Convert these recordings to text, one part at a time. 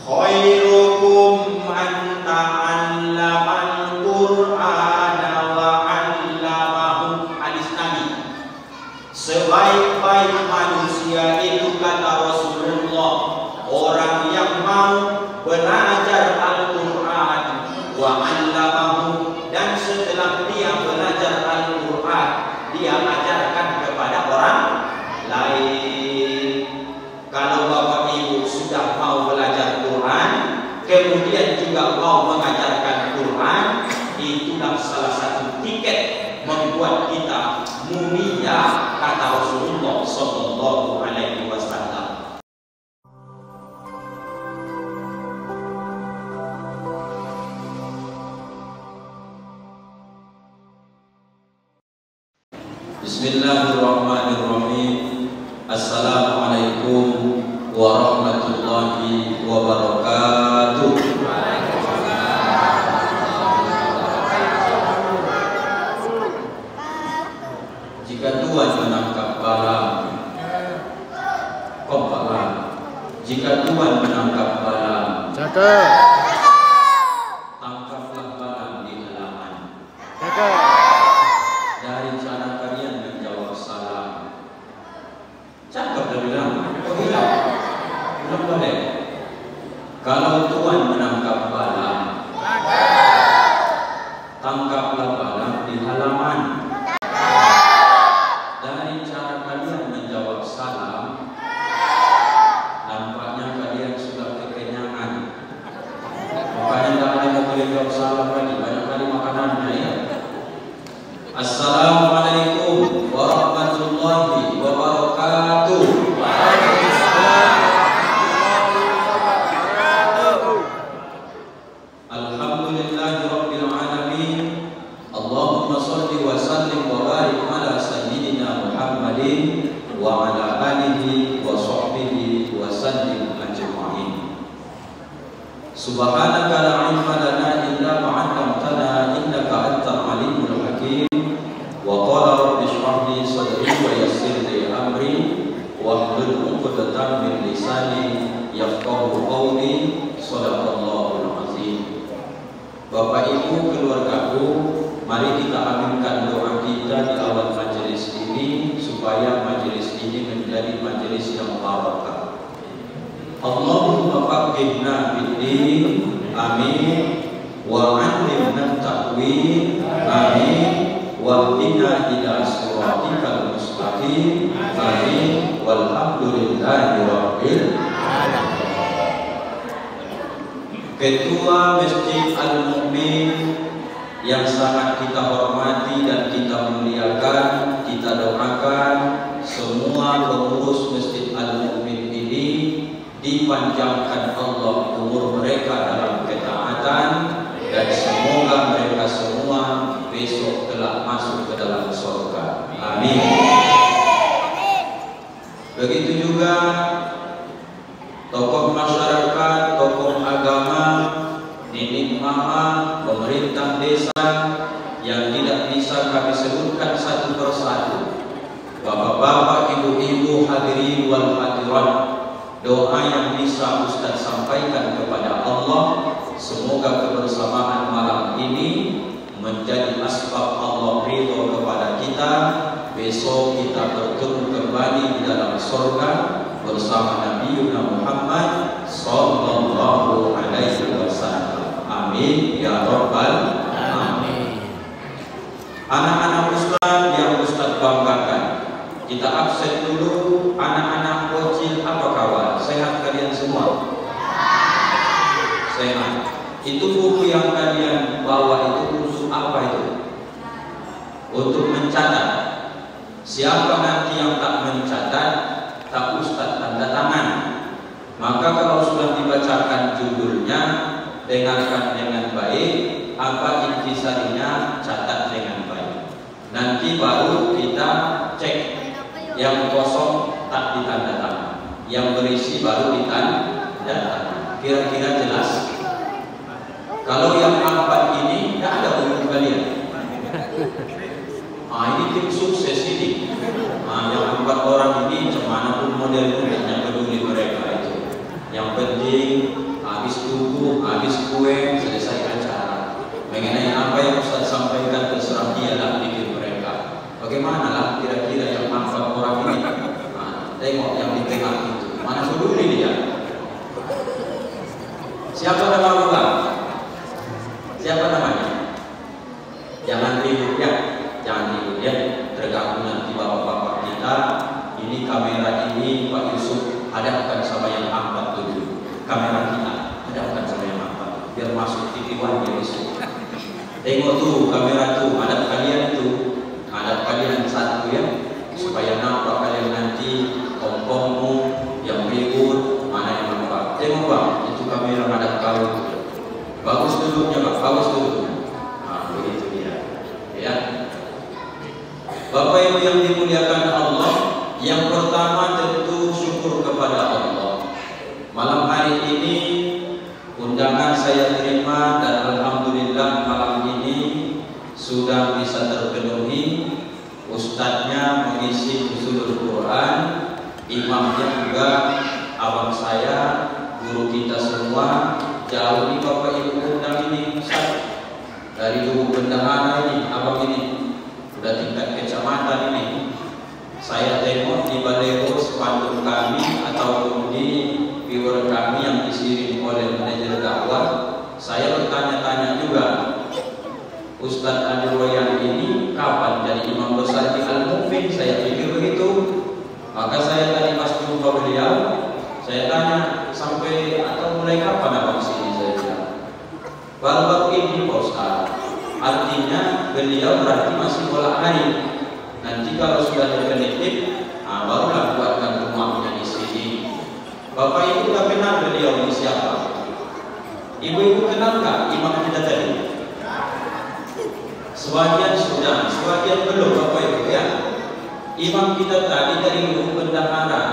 khairukum man ta'allamal Qur'ana wa 'allamahu. Hadis Nabi, sebaik-baik manusia itu kata Rasulullah orang yang mau belajar Al-Quran wa 'allamahu, dan setelah dia belajar Al-Quran dia ajarkan kepada orang lain. Kalau Bapak Ibu sudah mau belajar Quran kemudian juga mau mengajarkan Quran, itulah salah satu tiket membuat kita mulia kata Rasulullah sallallahu alaihi wasallam. Bismillahirrahmanirrahim. Assalamualaikum warahmatullahi wabarakatuh. Jika Tuhan menangkap bala, kompaklah. Jika Tuhan menangkap bala, tangkaplah bala di halaman. Dari cara kalian menjawab salam. Cakap dah bilang, kok hilang? Belum boleh. Kalau Tuhan menangkap bala, tangkaplah bala di halaman. Dari cara kalian menjawab salam, nampaknya kalian sudah kekenyangan. Makanya tidak ada mau kalian jawab salam lagi, banyak kali makanannya ya. Assalamualaikum warahmatullahi wabarakatuh. Alhamdulillahirabbil alamin. Allahumma shalli wa sallim wa barik ala sayyidina Muhammadin wa ala alihi wa sahbihi wa sallim ajma'in. Subhanaka la ilma lana illa ma 'allamtana innaka antal alimul hakim. Wa qala rabbi shrah li sadri wa yassir li amri wahlul 'uqdatam min lisani yafqahu qawli. Shadaqallahul azim. Bapak Ibu, keluargaku, mari kita aminkan doa kita di awal majelis ini supaya majelis ini menjadi majelis yang barakah. Allahumma faqihna fid-din, amin. Wa 'allimna ta'wil, amin. Wahdina ila siratikal mustaqim, amin. Walhamdulillahi rabbil alamin. Ketua Masjid Al-Mu'min yang sangat kita hormati dan kita muliakan, kita doakan semua pengurus Masjid Al-Mu'min ini dipanjangkan Allah umur mereka dalam ketaatan, dan semoga mereka semua besok telah masuk ke dalam surga. Amin. Begitu juga tokoh masyarakat, tokoh agama, nenek mama, pemerintah desa yang tidak bisa kami sebutkan satu persatu. Bapak-bapak, ibu-ibu, hadirin wal hadirat, doa yang bisa Ustaz sampaikan kepada Allah, semoga kebersamaan malam ini menjadi asbab Allah ridho kepada kita. Besok kita bertemu kembali di dalam surga bersama Nabi Muhammad sallallahu alaihi wasallam. Amin ya rabbal alamin. Anak-anak Ustaz yang Ustaz banggakan, kita absen dulu. Anak-anak bocil apa kabar? Sehat kalian semua? Sehat. Itu buku yang kalian bawa itu untuk apa itu? Untuk mencatat. Siapa nanti yang tak mencatat, tak Ustaz tanda tangan. Maka kalau sudah dibacakan judulnya, dengarkan dengan baik, apa intisarinya, catat dengan baik. Nanti baru kita cek. Yang kosong tak ditanda tangan, yang berisi baru ditanda tangan. Kira-kira jelas? Kalau yang 4 ini tidak ada buku kalian. Ini tim sukses ini. Yang 4 orang ini, cumanapun model-modelnya peduli mereka itu. Yang penting subuh, habis kue, selesai acara. Mengenai apa yang Ustaz sampaikan terserah dia lah pikir mereka. Bagaimana lah kira-kira yang manfaat orang ini? Nah, tengok yang di tengah itu, mana peduli dia? Siapa nama orang? Siapa namanya? Jangan ribut ya, jangan ribut ya. Terganggu nanti bapak-bapak kita. Ini kamera ini Pak Yusuf hadapkan sama yang angkat dulu. Kamera kita hadapkan sama yang angkat, biar masuk TV One dia besok. Tengok tuh kamera tuh, hadap kalian tuh, hadap kalian satu ya, supaya nampak kalian nanti kompongmu yang ribut mana yang nampak. Tengok bang, itu kamera hadap kau. Bagus duduknya bang, bagus duduknya. Nah begitu dia. Ya. Bapak Ibu yang dimuliakan Allah, yang pertama tentu syukur kepada Allah. Malam hari ini undangan saya terima dan alhamdulillah malam ini sudah bisa terpenuhi. Ustadznya mengisi Nuzulul Quran, imamnya juga abang saya, guru kita semua. Jauh nih Bapak Ibu undang ini Ustaz. Dari guru bendahara ini, abang ini udah tingkat kecamatan ini. Saya tengok di baleho spanduk kami atau di viewer kami yang disiring oleh manajer dakwah. Saya bertanya-tanya juga, Ustadz Adi Royan ini kapan jadi imam besar di Al-Mufin? Saya pikir begitu. Maka saya tadi pas jumpa beliau, saya tanya sampai atau mulai kapan abang sini? Saya bilang baru-baru ini Pak Ustadz. Artinya beliau berarti masih bola hari. Nanti kalau sudah definitif, barulah buatkan rumahnya di sini. Bapak Ibu tak kenal beliau ini siapa? Ibu-ibu kenal nggak imam kita tadi? Sebagian sudah, sebagian belum Bapak Ibu ya. Imam kita tadi dari guru bendahara,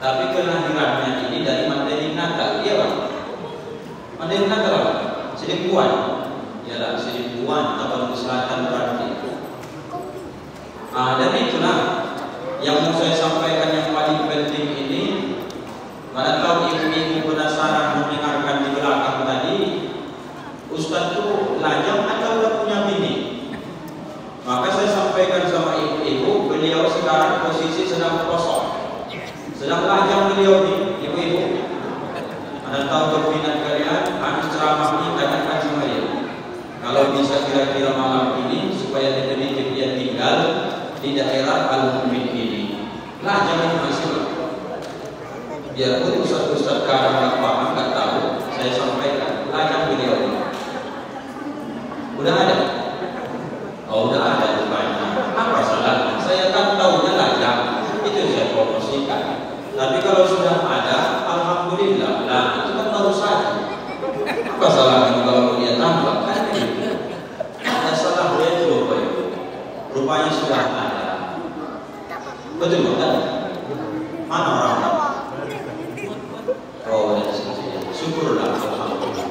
tapi kelahirannya ini dari Mandailing Natal, iya Pak? Mandailing Natal Pak? Sedimpuan, ya Sedimpuan, Tapanuli Selatan berarti. Dan itulah yang mau saya sampaikan yang paling penting ini. Mana tahu ibu-ibu penasaran mendengarkan di belakang tadi, Ustadz itu lajang atau udah punya bini? Maka saya sampaikan sama ibu-ibu, beliau sekarang posisi sedang kosong, sedang lajang beliau nih, ibu-ibu. Anda tahu berminat kalian, habis ceramah ini tanyakan sama dia. Kalau bisa kira-kira malam ini supaya definitif dia tinggal di daerah Al-Mufin ini. Lajang masih biarpun ustaz-ustaz kadang nggak paham, nggak tahu, saya sampaikan lajang beliau ini. Udah ada? Oh udah ada rupanya. Apa salahnya? Saya kan tahunya lajang, itu saya promosikan. Tapi kalau sudah ada, alhamdulillah. Nah itu kan baru saja. Apa salahnya kalau dia tambah? Kan ada salah dia itu Bapak Ibu. Rupanya sudah ada. Betul bukan? Mana orang? Oh, dari sini. Syukurlah alhamdulillah.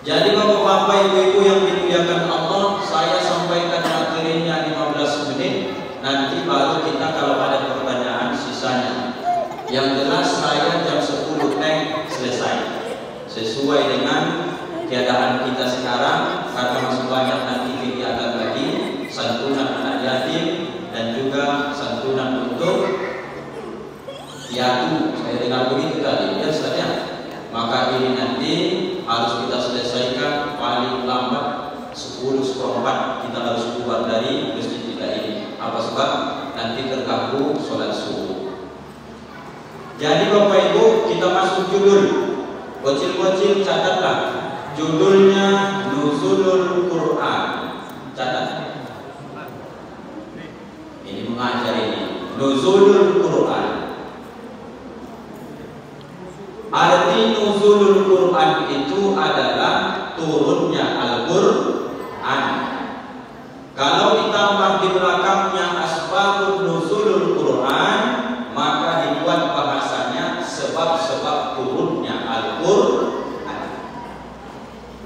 Jadi Bapak-bapak, Ibu-ibu yang dimuliakan Allah, saya sampaikan materinya 15 menit. Nanti baru kita kalau ada pertanyaan sisanya. Yang jelas saya jam 10 teng selesai. Sesuai dengan keadaan kita sekarang, karena masih banyak nanti kegiatan lagi, santunan anak yatim dan juga santunan untuk yaitu saya dengar begitu tadi ya Ustaz ya. Maka ini nanti harus kita selesaikan paling lambat 10:04 kita harus keluar dari masjid kita ini. Apa sebab? Nanti terganggu sholat subuh. Jadi Bapak Ibu, kita masuk judul. Bocil-bocil catatlah judulnya Nuzulul Quran. Catat. Ini mengajar ini Nuzulul Quran. Arti Nuzulul Quran itu adalah turunnya Al-Quran. Kalau ditambah di belakangnya asbabun Nuzulul Quran, maka dibuat bahasanya sebab-sebab turunnya Al-Quran.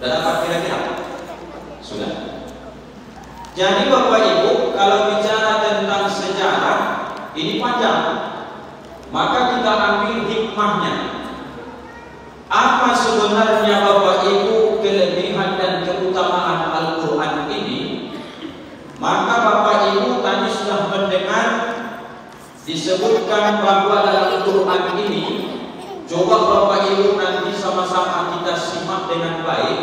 Dan apa kira-kira? Sudah. Jadi Bapak Ibu, kalau bicara tentang sejarah, ini panjang. Maka kita ambil hikmahnya. Apa disebutkan bahwa dalam Quran ini, coba Bapak Ibu nanti sama-sama kita simak dengan baik.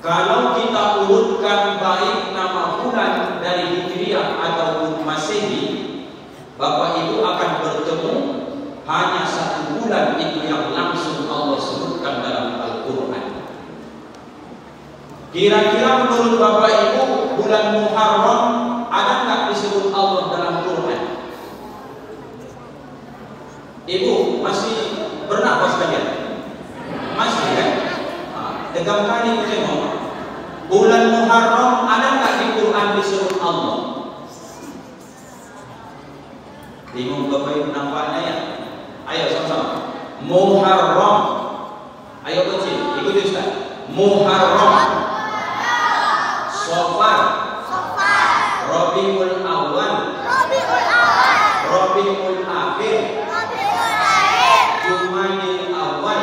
Kalau kita urutkan baik nama bulan dari Hijriah ataupun Masehi, Bapak Ibu akan bertemu hanya satu bulan itu yang langsung Allah sebutkan dalam Al-Quran. Kira-kira menurut Bapak Ibu, bulan Muharram ada nggak disebut Allah dalam Quran? Ibu masih bernapas kalian? Masih kan? Tegang kali tengok. Bulan Muharram ada nggak di Quran disebut Allah? Bingung Bapak Ibu nampaknya ya? Ayo sama-sama. Muharram. Ayo kecil, ikuti Ustaz. Muharram. Safar. Rabiul Awal. Rabiul Akhir. Jumadil Awal.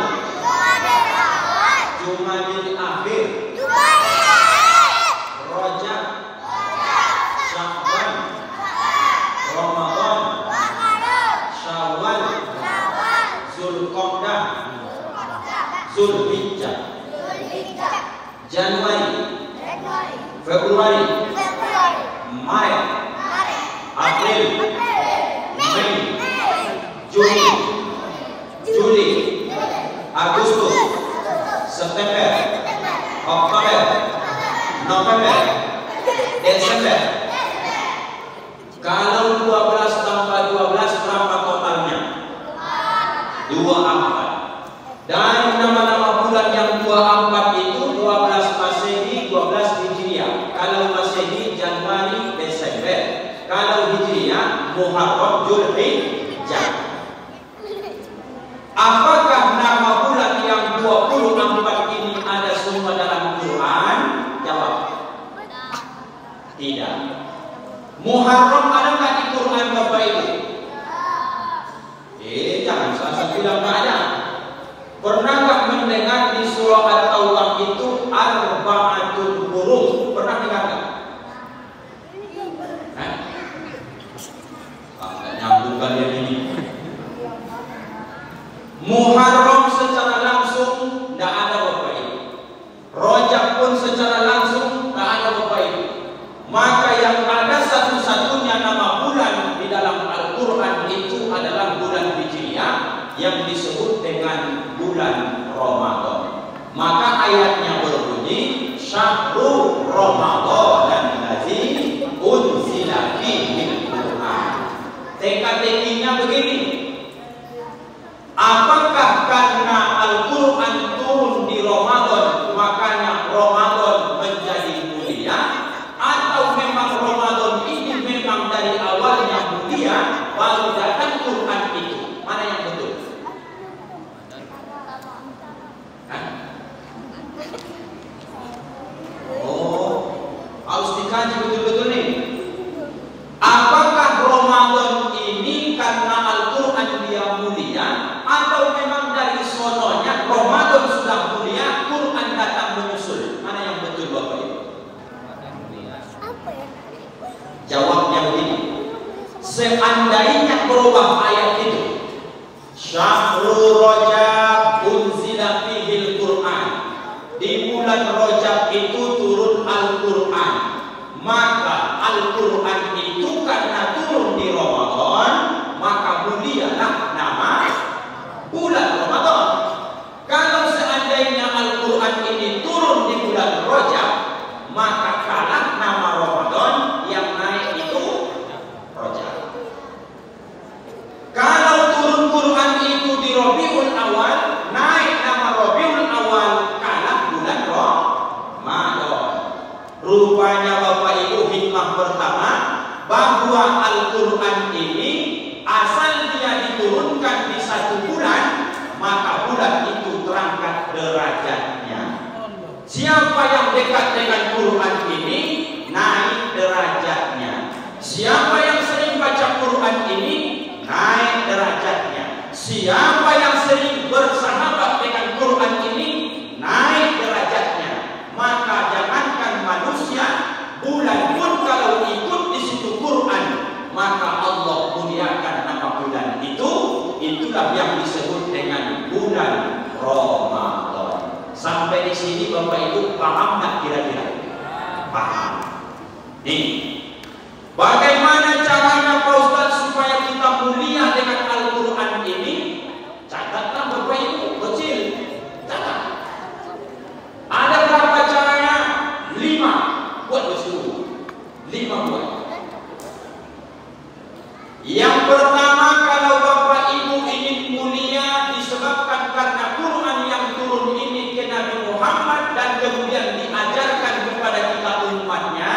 Jumadil Akhir. Rajab. Sya'ban. Ramadan. Syawal. Zulqa'dah. Zulhijjah. Januari. Februari, Maret, April, Mei, Juni, Juli, Agustus, September, Oktober, November, Desember. Kalau 12 tambah 12 berapa totalnya? 24. Dari nama-nama bulan yang 24 itu 12 Masehi, 12 Hijriah. Kalau Masehi Januari, Desember. Kalau Hijriah Muharram, Zulhijjah. Apakah nama bulan yang 24 ini ada semua dalam Quran? Jawab. Tidak. Muharram ada nggak di Quran Bapak Ibu? Jangan salah bilang nggak ada. Pernah nggak mendengar di surah At-Taubah itu arba'atul huruf? Pernah dengar nggak? Nggak nyambung kalian ini. Muharram secara langsung nggak ada Bapak Ibu. Rajab pun secara langsung nggak ada Bapak Ibu. Maka yang ada satu-satunya nama bulan di dalam Al-Quran itu adalah bulan Hijriah yang disebut dengan bulan Ramadan. Maka ayatnya berbunyi Syahrul Ramadan allazi unzila fihil Quran. Teka-tekinya begini. Apakah karena Al-Quran turun di Ramadan makanya Ramadan menjadi mulia, atau memang Ramadan ini memang dari awalnya mulia baru datang Quran itu? Mana yang betul? Harus dikaji betul-betul nih. Apakah Ramadan ini karena Al-Quran dia mulia, atau memang dari sononya Ramadan sudah mulia, Quran datang menyusul? Mana yang betul Bapak Ibu? Jawabnya begini. Seandainya berubah ayat itu, Syahrul Rajab unzila fihil Quran, di bulan Rajab itu turun Al-Quran, maka Al-Quran itu karena turun di Ramadan, maka mulialah nama bulan Ramadan. Kalau seandainya Al-Quran ini turun di bulan Rajab, maka kalah nama Ramadan, yang naik itu Rajab. Kalau turun Quran itu di Rabiul Awal, naik nama Rabiul Awal, kalah bulan Ramadan. Rupanya Bapak Ibu, hikmah pertama bahwa Al-Quran ini asal dia diturunkan di satu bulan, maka bulan itu terangkat derajatnya. Siapa yang dekat dengan Quran ini, naik derajatnya. Siapa yang sering baca Quran ini, naik derajatnya. Siapa yang sering bersahabat dengan Quran ini, naik derajatnya. Maka jangankan manusia, bulan pun kalau ikut di situ Quran, maka Allah muliakan nama Ramadan. Sampai di sini Bapak Ibu paham nggak kira-kira? Paham. Nih, bagaimana caranya Pak Ustadz supaya kita mulia dengan Al-Quran ini? Catatlah Bapak Ibu, kecil. Catat. Ada berapa caranya? 5. Buat bersuluh. 5 buat. Yang pertama, kalau Bapak Ibu ingin mulia disebabkan karena Quran yang turun ini ke Nabi Muhammad dan kemudian diajarkan kepada kita umatnya,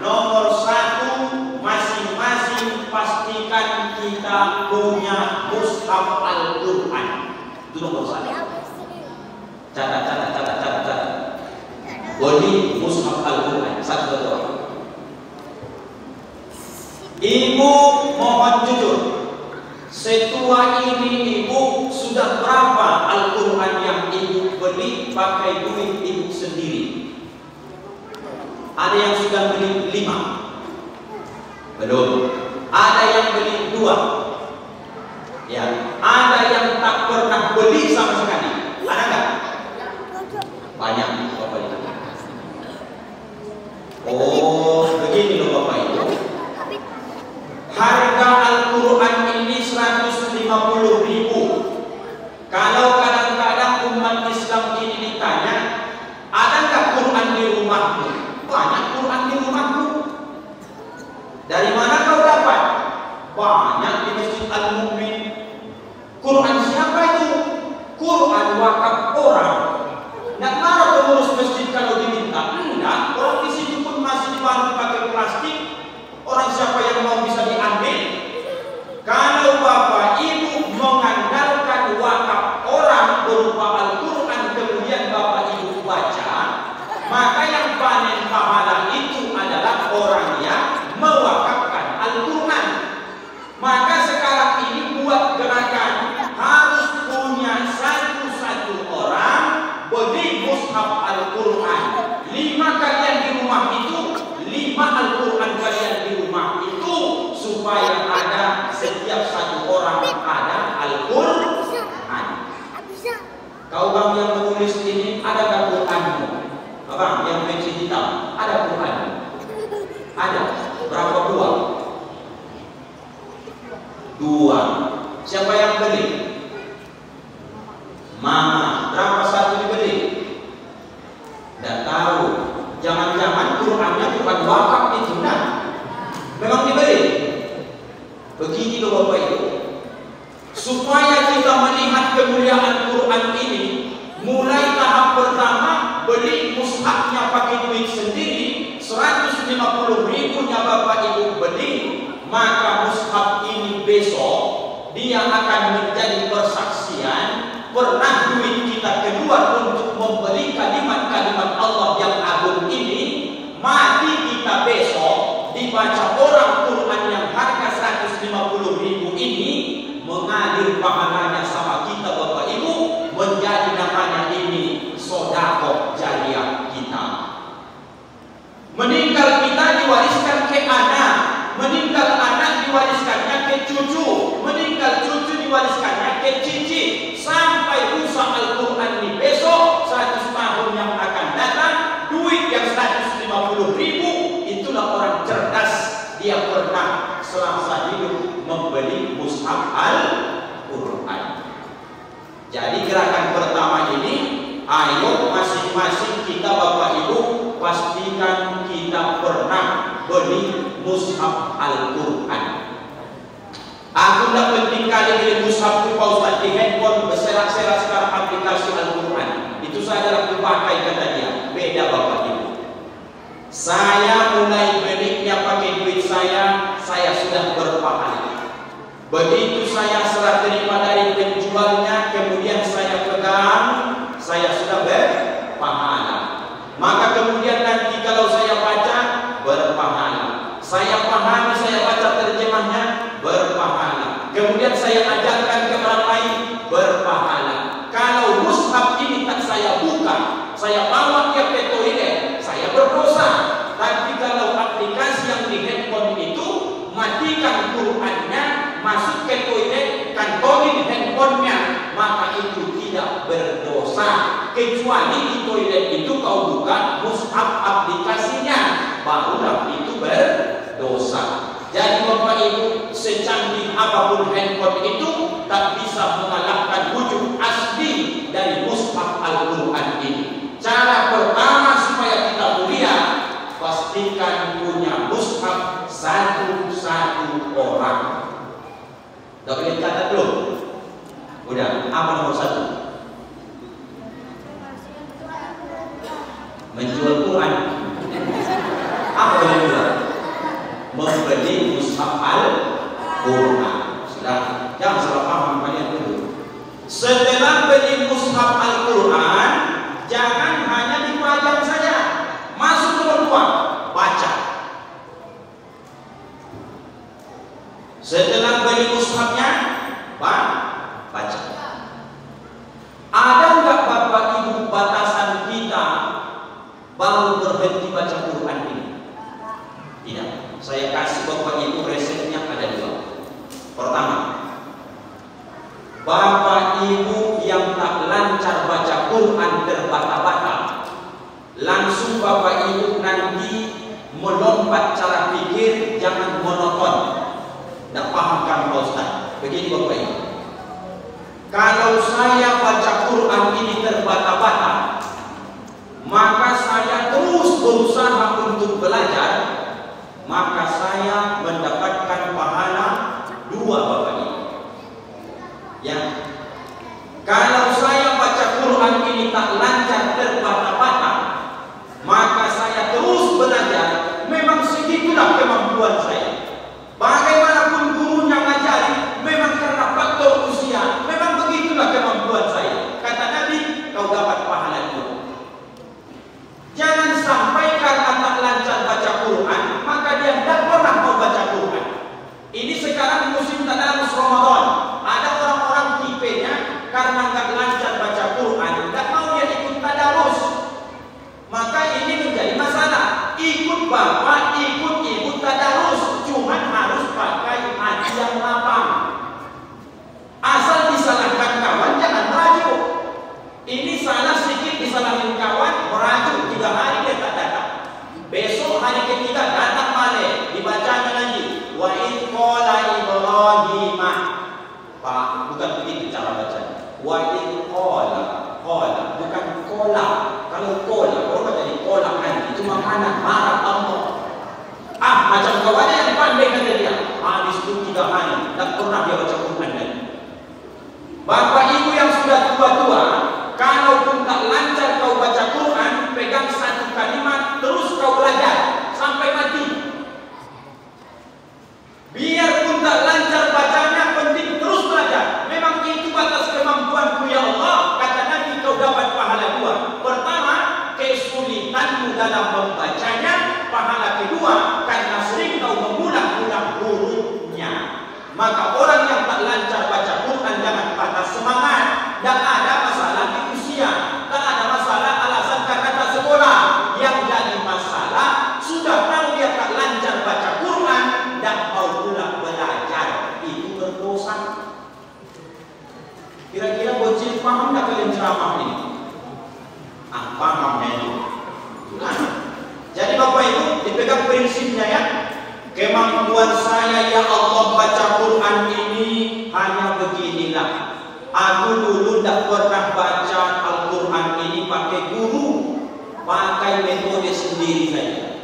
nomor 1, masing-masing pastikan kita punya mushaf Al-Quran. Itu nomor 1. Catat. Bodi mushaf Al-Quran. 1. Ibu mohon jujur, setua ini ibu sudah berapa Al-Quran yang ibu beli pakai duit ibu sendiri? Ada yang sudah beli 5? Belum. Ada yang beli 2? Ya. Ada yang tak pernah beli sama sekali? Ada nggak? Banyak Bapak Ibu. Oh, begini loh Bapak Ibu. Harga Al-Quran ini 150.000. Kalau kadang-kadang umat Islam ini ditanya, ada nggak Quran di rumahmu? Banyak Quran di rumahmu. Dari mana kau dapat? Banyak di Masjid Al-Mu'min. Quran siapa itu? Quran wakaf orang. Nggak marah pengurus masjid kalau diminta. Enggak, orang di situ pun masih dibantu pakai plastik. Orang siapa yang mau bisa diambil? Kalau Bapak Ibu mengandalkan wakaf orang berupa Al-Quran kemudian Bapak Ibu baca, maka yang panen pahala itu adalah orang yang mewakafkan Al-Quran. Maka sekarang ini buat gerakan harus punya satu orang beli mushaf Al-Quran. 5 kalian di rumah itu, 5 Al-Quran kalian di rumah itu, supaya ada setiap 1 orang ada Al-Quran. Kau bang yang menulis ini, ada nggak Quranmu? Abang yang pensi hitam, ada Quran? Ada. Berapa buah? 2. Siapa yang beli? Mama. Berapa satu dibeli? Tidak tahu. Jangan-jangan Qurannya bukan wakaf itu, nah. Memang dibeli. Begini loh Bapak Ibu. Supaya kita melihat kemuliaan Quran ini, mulai tahap pertama beli mushafnya pakai duit sendiri, 150.000-nya Bapak Ibu beli, maka mushaf ini besok dia akan menjadi persaksian pernah duit kita keluar untuk membeli kalimat-kalimat Allah yang agung ini. Mati kita besok dibaca orang Quran yang harga 150.000 ini, mengalir pahalanya sama kita Bapak Ibu, menjadi namanya ini sedekah jariah kita. Meninggal kita diwariskan ke anak, meninggal anak diwariskannya ke cucu, meninggal cucu diwariskannya ke cici, sampai rusak Al-Quran ini besok 100 tahun yang akan datang, duit yang 150.000 itulah orang cerdas, dia pernah selama hidup membeli mushaf Al-Quran. Jadi gerakan pertama ini, ayo masing-masing kita Bapak Ibu pastikan kita pernah beli mushaf Al-Quran. Aku tidak penting kali beli mushaf itu Pak Ustaz di handphone berserak-serak sekarang aplikasi Al-Quran. Itu saja aku pakai kata dia. Beda Bapak Ibu. Saya mulai belinya pakai duit saya sudah berpahala. Begitu saya serah terima dari penjualnya, kemudian saya pegang, saya sudah berpahala. Maka kemudian nanti kalau saya baca, berpahala. Saya pahami, saya baca terjemahnya, berpahala. Kemudian saya ajarkan ke orang lain, berpahala. Kalau mushaf ini tak saya buka, saya bawa dia ke toilet, saya berdosa. Tapi kalau aplikasi yang di handphone itu, matikan Qurannya, masuk ke toilet, kantongin handphonenya, maka itu tidak berdosa. berdosa. Kecuali di toilet itu kau buka mushaf aplikasinya, barulah itu berdosa. Jadi Bapak Ibu, secanggih apapun handphone itu tak bisa mengalahkan wujud asli dari mushaf Al-Quran ini. Cara pertama supaya kita mulia, pastikan punya mushaf satu-satu orang. Udah boleh catat belum? Udah. Apa nomor satu? Menjual Quran. Apa yang kedua? Membeli mushaf Al-Quran. Sudah, jangan salah paham kalian dulu. Setelah beli mushaf Al-Quran, jangan hanya dipajang saja. Masuk nomor dua, baca. Setelah beli mushafnya, baca. Ada enggak Bapak Ibu batasan kita baru berhenti baca Quran ini? Tidak. Saya kasih Bapak Ibu resepnya ada dua. Pertama, Bapak Ibu yang tak lancar baca Quran terbata-bata, langsung Bapak Ibu nanti melompat cara pikir, jangan monoton. Tak pahamkan Pak Ustaz. Begini Bapak Ibu, kalau saya baca Quran ini terbata-bata, maka saya terus berusaha untuk belajar, maka saya mendapatkan pahala dua Bapak Ibu. Ya, kalau saya baca Quran ini tak lancar terbata-bata, maka saya terus belajar. Memang segitulah kemampuan saya. Bagaimanapun gurunya ngajari, memang karena faktor usia, memang begitulah kemampuan saya. Kata Nabi, kau dapat pahala dua. Jangan sampai karena tak lancar baca Quran, maka dia tidak pernah mau baca Quran. Ini sekarang musim tadarus Ramadan. Ada orang-orang tipenya karena nggak lancar baca Quran, nggak mau dia ikut tadarus. Maka ini menjadi masalah. Ikut bapak, ikut ibu tadarus, cuman harus pakai hati yang lapang. Asal disalahkan kawan, jangan merajuk. Ini salah sedikit disalahin kawan, merajuk 3 hari dia tak datang. Besok hari ketiga datang balik, dibacanya lagi. Wa idh qala Ibrahim. Pak, bukan begitu cara bacanya. Wa idh qala, bukan kola. Kalau kola, orang jadi kola nanti itu makanan marah Allah. Macam kawannya yang pandai kata dia. Habis itu 3 hari, tak pernah dia baca Quran lagi. Bapak Ibu yang sudah tua-tua, kalaupun tak lancar kau baca Quran, pegang satu kalimat, terus kau belajar sampai mati. Biarpun tak lancar bacanya, penting terus belajar. Memang itu batas kemampuanku ya Allah. Kata Nabi, kau dapat pahala dua. Pertama, kesulitanmu dalam membacanya. Pahala kedua, karena sering kau mengulang-ulang hurufnya. Maka orang yang tak lancar baca Quran jangan patah semangat. Tak ada masalah di usia, tak ada masalah alasan karena tak sekolah. Yang jadi masalah, sudah tahu dia tak lancar baca Quran, tak mau pula belajar. Itu berdosa. Kira-kira bocil paham tak kalian ceramah ini? Pahamnya itu. Jadi Bapak Ibu dipegang prinsipnya ya. Kemampuan saya ya Allah baca Quran ini hanya beginilah. Aku dulu tak pernah baca Al-Quran ini pakai guru, pakai metode sendiri saja.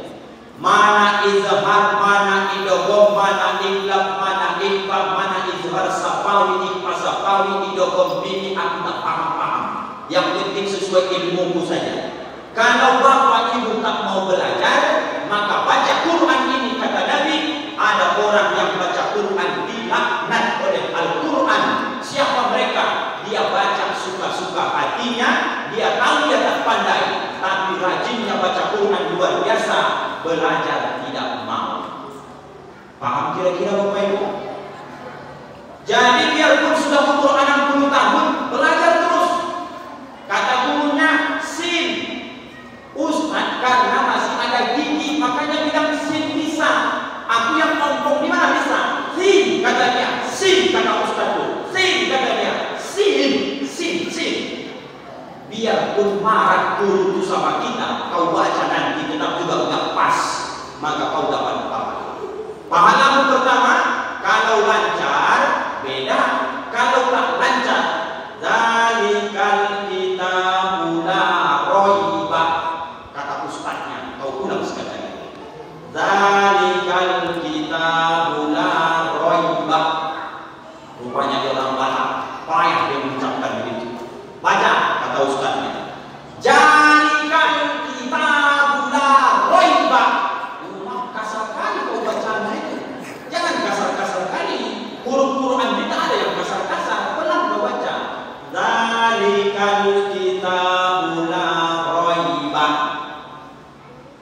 Mana izhar, mana idgham, mana iqlab, mana ikhfa, mana izhar safawi, ikhfa safawi, idgham bini, aku tak paham-paham. Yang penting sesuai ilmuku saja. Kalau Bapak Ibu tak mau belajar, maka baca Quran ini. Kata Nabi, ada orang yang baca Quran dilaknat oleh Al-Quran. Siapa mereka? Dia baca suka-suka hatinya, dia tahu dia tak pandai, tapi rajinnya baca Quran luar biasa, belajar tidak mau. Paham kira-kira Bapak Ibu? Jadi biarpun sudah umur 60 tahun, belajar terus. Kata gurunya, sin. Ustaz, karena masih ada gigi, makanya bilang sin bisa. Aku yang ngomong di mana bisa? Sin, katanya. Sin, kata Ustaz itu. Sin, katanya. Sin. biarpun marah guru itu sama kita, kau baca nanti tetap juga nggak pas, maka kau dapat pahala. Pahalamu pertama, kalau lancar beda, kalau tak lancar, zalikal kitabu la raiba, kata ustaznya, kau ulang sekali lagi. Zalikal kitabu la raiba. Rupanya dia orang Batak, payah dia mengucapkan begitu. Baca, kata ustaznya. Zalikal kitabu la raiba. Kasar kali kau bacanya itu. Jangan kasar-kasar kali. Huruf Quran kita ada yang kasar-kasar. Pelan kau baca. Zalikal kitabu la raiba.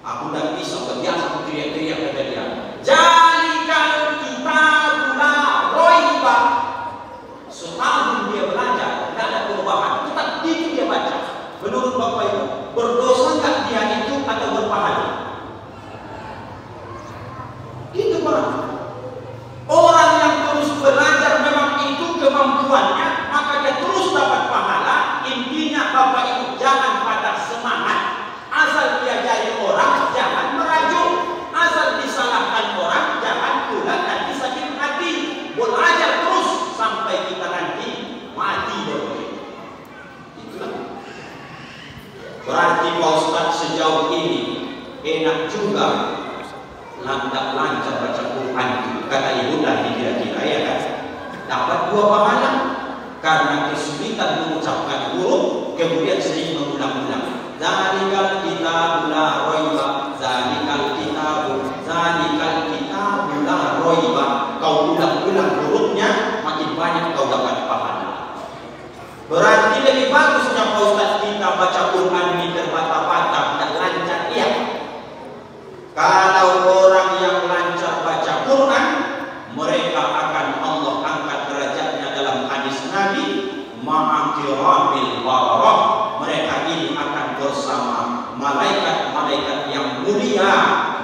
Aku dah bisa biasa aku teriak-teriak kata dia. Zalikal kitabu la raiba. Setahun dia belajar, tidak ada perubahan. Tetap itu dia baca. Menurut Bapak Ibu, berdosa enggak dia itu atau berpahala? Itu Pak. Orang yang terus belajar memang itu kemampuannya, maka dia terus dapat pahala. Intinya Bapak Ibu jangan patah semangat. Asal dia jadi orang, jangan merajuk. Asal disalahkan orang, jangan pula nanti sakit hati. Belajar terus sampai kita nanti mati Bapak Ibu. Itulah. Berarti Pak Ustadz sejauh ini enak juga lancar baca Quran, kata ibu tadi kira-kira ya kan, dapat 2 pahala karena kesulitan mengucapkan huruf, kemudian sering mengulang-ulang. Zalikal kitabu la raiba, zalikal kitabu la raiba. Kau ulang-ulang hurufnya, makin banyak kau dapat pahala. Berarti lebih bagusnya Pak Ustadz kita baca Quran ini terbata-bata, tidak lancar, iya. Kalau orang yang lancar baca Quran, mereka akan Allah angkat derajatnya dalam hadis Nabi, ma'akiramil bararah. Mereka ini akan bersama malaikat-malaikat yang mulia.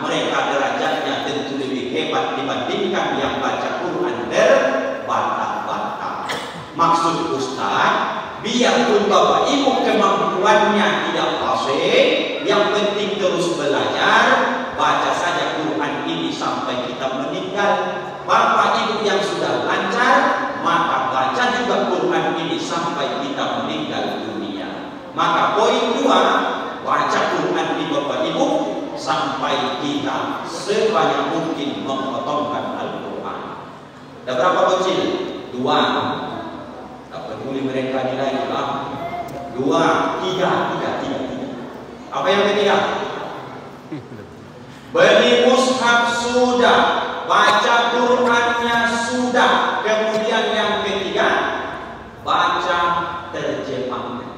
Mereka derajatnya tentu lebih hebat dibandingkan yang baca Quran berbata-bata. Maksud Ustaz, biarpun Bapak Ibu kemampuannya tidak fasih, yang penting terus belajar. Baca saja Quran ini sampai kita meninggal. Bapak Ibu yang sudah lancar, maka baca juga Quran ini sampai kita meninggal dunia. Maka poin 2, baca Quran ini Bapak Ibu sampai kita sebanyak mungkin memotongkan Al-Quran. Ada berapa kecil? 2. Tak peduli mereka nilai lah. 2, 3. Apa yang ketiga? Beli mushaf sudah, baca Qurannya sudah. Kemudian yang ketiga, baca terjemahnya.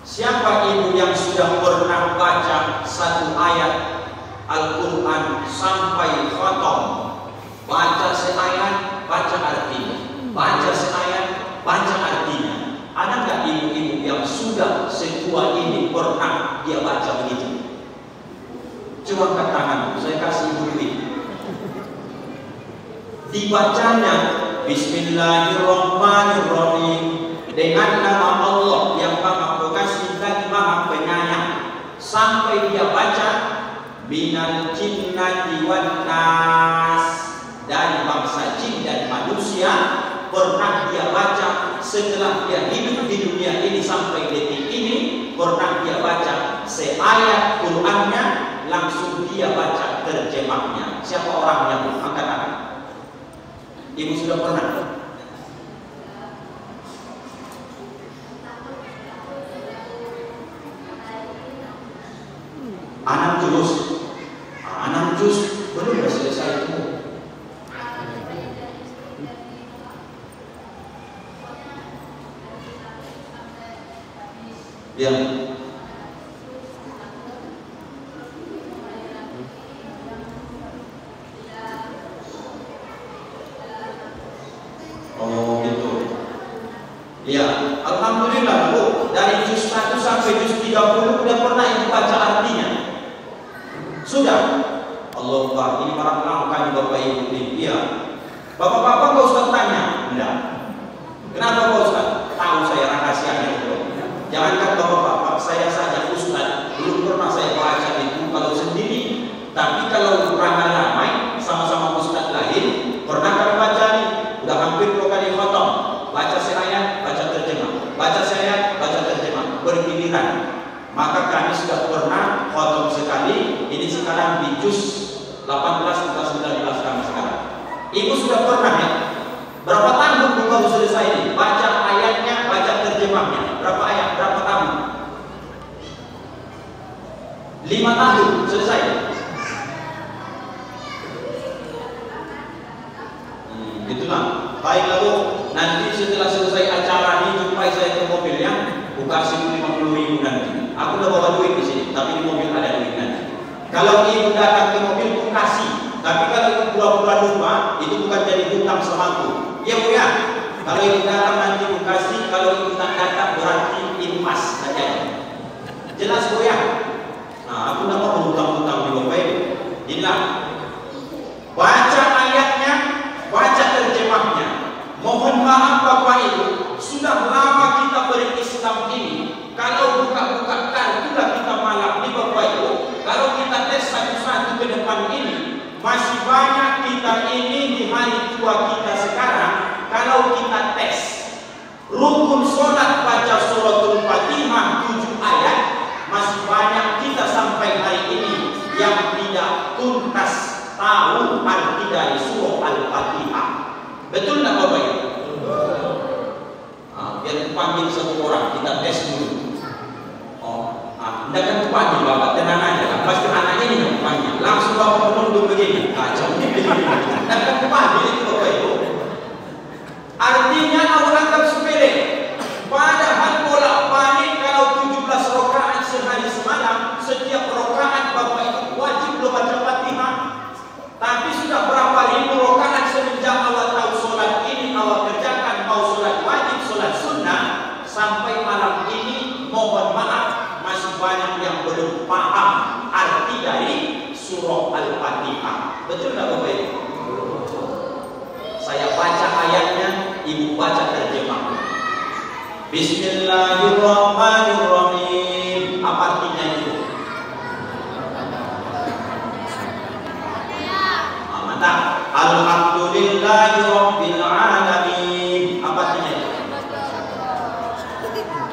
Siapa ibu yang sudah pernah baca satu ayat Al-Quran sampai khatam? Baca seayat, baca artinya. Baca seayat, baca artinya. Ada nggak ibu-ibu yang sudah setua ini pernah dia baca begitu? Coba angkat tangan, saya kasih ibu duit. Dibacanya Bismillahirrahmanirrahim, dengan nama Allah yang Maha Pengasih lagi Maha Penyayang, sampai dia baca minal jinnati wan nas, dari bangsa jin dan manusia. Pernah dia baca setelah dia hidup di dunia ini sampai detik ini, pernah dia baca seayat Qurannya, langsung dia baca terjemahnya. Siapa orangnya? Angkat tangan. Ibu sudah pernah? Anak juz belum selesai itu. Ya. Oh gitu. Ya, alhamdulillah Bu, dari juz 1 sampai juz 30 sudah pernah ibu baca artinya. Sudah. Allah Akbar, ini barang langka nih Bapak Ibu ini. Iya. Bapak-bapak Pak Ustaz tanya? Enggak. Kenapa Pak Ustaz? Jangankan bapak-bapak, saya saja ustaz, belum pernah saya baca itu kalau sendiri. Tapi kalau ramai-ramai sama-sama ustaz lain, pernah kami baca nih, udah hampir 2 kali khatam. Baca seayat, baca terjemah, baca seayat, baca terjemah, bergiliran. Maka kami sudah pernah khatam sekali. Ini sekarang di juz 18 atau 19 kami sekarang. Ibu sudah pernah ya? Berapa tahun baru selesai ini? Baca ayatnya, baca terjemahnya. Berapa ayat? Berapa tahun? 5 tahun selesai. Itulah. Baik, lalu nanti setelah selesai acara ini jumpai saya ke mobilnya, aku kasih 50.000 nanti. Aku udah bawa duit di sini, tapi di mobil ada duit nanti. Kalau ibu datang ke mobil, aku kasih. Tapi kalau ibu pura-pura lupa, itu bukan jadi hutang sama aku. Ya Bu ya. Kalau ibu datang nanti aku kasih, kalau ibu tak datang berarti impas saja. Jelas Bu ya. Nah, aku tidak mau hutang-hutang di Bapak Ibu. Inilah. Baca ayatnya, baca terjemahnya. Mohon maaf Bapak Ibu, sudah lama kita berislam ini. Kalau buka-buka kartulah kita malam di Bapak Ibu. Kalau kita tes satu-satu ke depan ini, masih banyak kita ini di hari tua kita sekarang. Kalau kita tes rukun sholat baca suratul Fatihah 7 ayat, masih banyak kita sampai hari ini yang tidak tuntas tahu arti dari surah Al-Fatihah. Betul tak Bapak Ibu? Biar panggil satu orang, kita tes dulu. Tidak akan panggil Bapak, tenang aja. Pasti anaknya ini yang panggil. Langsung Bapak menunduk begini. Kacau. Tidak akan panggil itu Bapak Ibu. Artinya Allah anggap sepele. Padahal bolak-balik kalau 17 rakaat sehari semalam, setiap rakaat Bapak Ibu wajib baca Fatihah. Tapi sudah berapa ribu rakaat semenjak awal tahu sholat ini awal kerjakan, mau sholat wajib, sholat sunnah, sampai malam ini mohon maaf masih banyak yang belum paham arti dari surah Al-Fatihah. Betul tak Bapak Ibu? Saya baca ayatnya, ibu baca terjemah. Bismillahirrahmanirrahim. Apa artinya itu? Mantap. Alhamdulillahirabbil alamin. Apa artinya itu?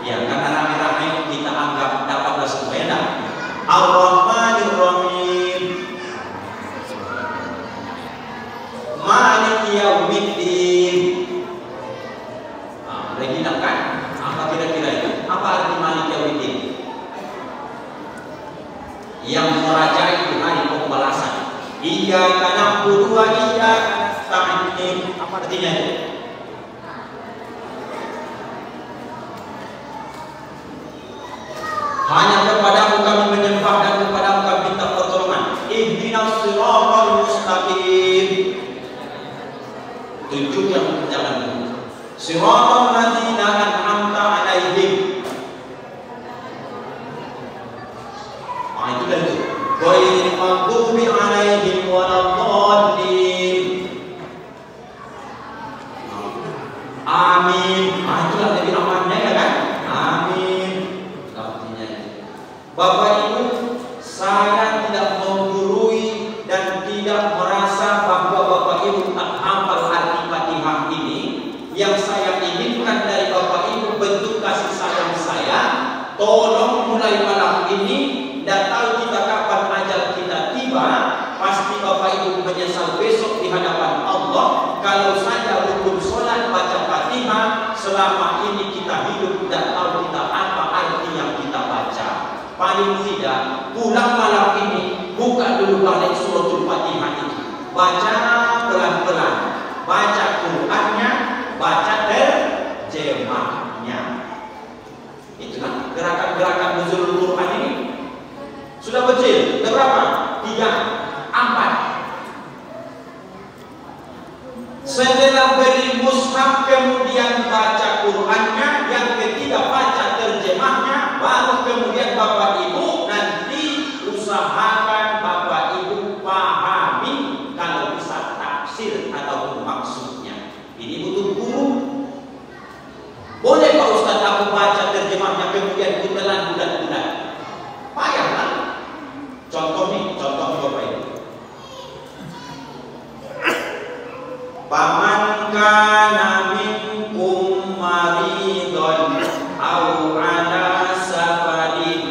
Ya, karena rame-rame kita anggap dapatlah sepeda. Ar-Rahmanir-Rahim. Maliki yaumiddin. Lagi kan? Apa kira-kira itu? Apa arti Maliki yaumiddin? Yang merajai hari pembalasan. Iyyaka na'budu wa iyyaka nasta'in. Apa artinya itu? Hanya kepadamu kami menyembah dan kepadamu kami minta pertolongan. Ihdinas siratal mustaqim. Tunjuk yang jalan. Siratal ladzina an'amta 'alaihim. Itu dah itu. Ghairil maghdubi 'alaihim waladdallin. Amin. Itulah lebih amannya ya kan? Amin. Artinya itu. Bapak Ibu, saya tidak menggurui dan tidak merasa bahwa Bapak Ibu tak hafal arti Fatihah ini. Yang saya inginkan dari Bapak Ibu bentuk kasih sayang saya. Tolong mulai malam ini, dan tahu kita kapan ajal kita tiba. Pasti Bapak Ibu menyesal besok di hadapan Allah. Kalau saja rukun sholat baca Fatihah, selama ini kita hidup dan tahu kita apa arti yang kita baca. Paling tidak pulang malam ini buka dulu balik suratul Fatihah itu. Baca pelan-pelan, baca Qur'annya, baca terjemahnya. Itulah gerakan-gerakan nuzulul Qur'an ini. Sudah kecil, sudah berapa? 3, 4. Setelah beli mushaf kemudian baca Qur'annya, yang ketiga baca terjemahnya, baru kemudian Bapak Ibu nanti usahakan Bapak Ibu pahami kalau bisa tafsir atau maksudnya. Ini butuh guru. Boleh Pak Ustaz aku baca terjemahnya kemudian maridon au ala safarin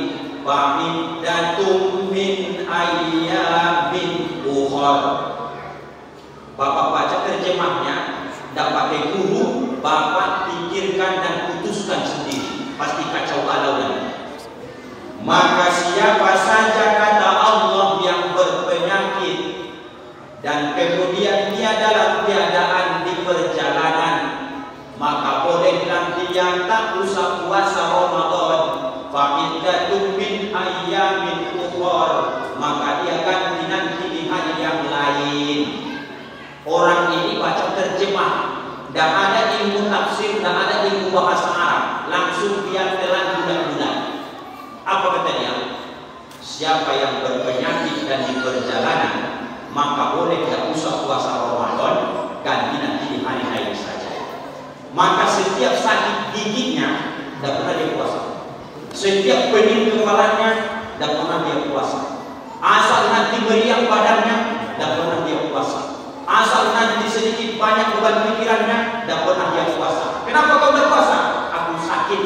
fa'iddatum min ayyamin ukhra. Bapak baca terjemahnya, tidak pakai guru, Bapak pikirkan dan putuskan sendiri, pasti kacau balau nanti. Maka siapa saja kata Allah yang berpenyakit dan kemudian dia dalam keadaan di perjalanan, maka bolehlah dia tak usah puasa Ramadan. Fa'iddatum min ayyamin ukhra, maka dia ganti nanti di hari yang lain. Orang ini baca terjemah, tidak ada ilmu tafsir, tidak ada ilmu bahasa Arab, langsung dia telan bulat-bulat. Apa kata dia? Siapa yang berpenyakit dan di perjalanan, maka boleh tidak usah puasa Ramadan, ganti nanti di hari lain saja. Maka setiap sakit giginya tidak pernah dia puasa, setiap pening kepalanya tidak pernah dia puasa, asal nanti meriang badannya tidak pernah dia puasa, asal nanti sedikit banyak beban pikirannya tidak pernah dia puasa. Kenapa kau tidak puasa? Aku sakit.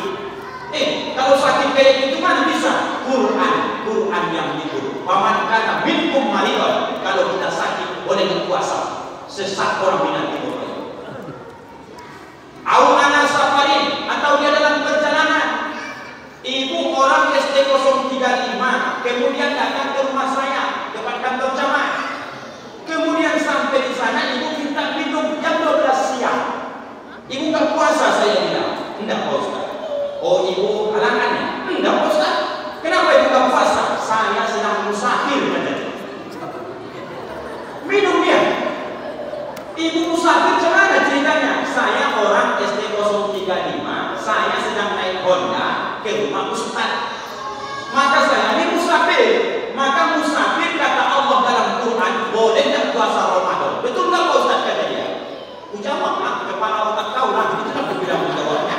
Kalau sakit kayak gitu mana bisa? Quran yang menyebut paman kana minkum maridon, kalau kita sakit boleh berpuasa. Sesak orang binatang itu. Au ana safarin, atau dia dalam perjalanan. Ibu orang SD 035 kemudian datang ke rumah saya, depan kantor camat. Kemudian sampai di sana ibu minta minum jam 12 siang. Ibu nggak puasa, saya bilang. Enggak, Pak Ustaz. Oh, ibu halangannya? Enggak, Pak Ustaz. Kenapa ibu nggak puasa? Saya sedang musafir, katanya. Minum ya. Ibu musafir gimana ceritanya? Saya orang SD 035, saya sedang naik Honda ke rumah Ustaz. Maka saya ini musafir. Maka musafir kata Allah dalam Quran boleh tidak puasa Ramadan. Betul nggak Pak Ustaz, kata dia? Jawab lah, kepala otak kau lah, itu kan bilang jawabnya.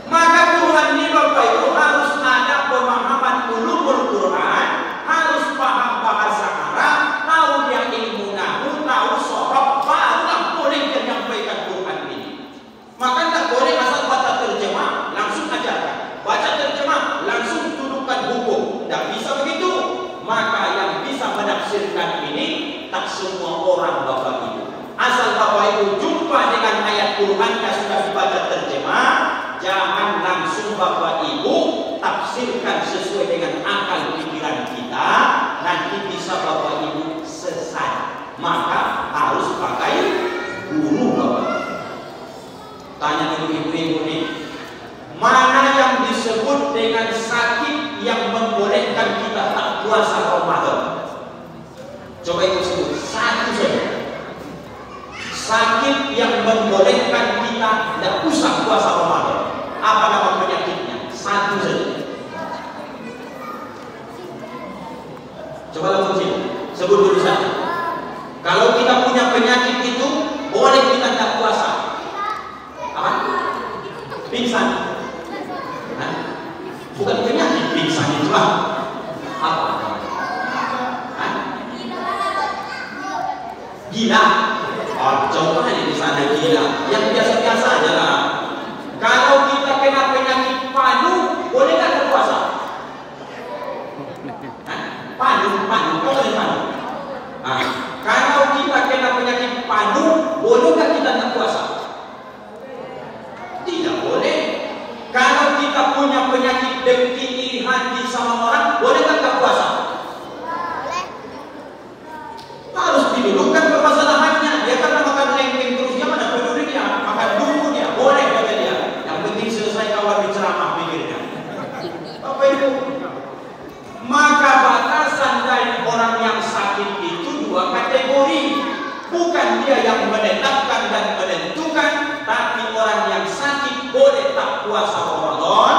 Maka Quran ini Bapak Ibu harus ada pemahaman ulumul Quran, harus paham bahasa Arab, tahu dia ilmu nahwu, tahu sorof, barulah boleh dia menyampaikan Quran ini. Maka tidak boleh asal baca terjemah langsung ajarkan, baca terjemah langsung tuduhkan hukum, tidak bisa begitu. Maka yang bisa menafsirkan ini tak semua orang Bapak Ibu. Asal Bapak Ibu jumpa dengan ayat Quran yang sudah dibaca terjemah, jangan langsung Bapak Ibu tafsirkan sesuai dengan akal pikiran kita, nanti bisa Bapak Ibu sesat. Maka harus pakai guru Bapak. Tanya dulu ibu-ibu nih, mana yang disebut dengan sakit yang membolehkan kita tak puasa Ramadan? Coba ibu sebut satu saja. Sakit yang membolehkan kita tidak usah puasa Ramadan. Apa nama penyakitnya? Satu saja. Coba langsung sebut dulu saja. Kalau kita punya penyakit itu, boleh kita tidak puasa. Apa? Pingsan. Hah? Bukan penyakit pingsan itu lah. Apa? Hah? Gila. Oh, contohnya di sana gila, yang biasa-biasa aja lah. Kalau kita kena penyakit panu, boleh nggak berpuasa? Panu, kau boleh panu? Kalau kita kena penyakit panu, boleh nggak kita nggak puasa? Tidak boleh. Kalau kita punya penyakit dengki, iri hati sama orang, boleh nggak puasa? Harus didudukkan permasalahannya. Dia kan makan lengkeng terus, dia mana peduli dia, makan dulu dia, boleh kata dia. Yang penting selesai kawan berceramah pikirnya. Bapak Ibu, maka batasan dari orang yang sakit itu dua kategori. Bukan dia yang menetapkan dan menentukan, tapi orang yang sakit boleh tak puasa Ramadan,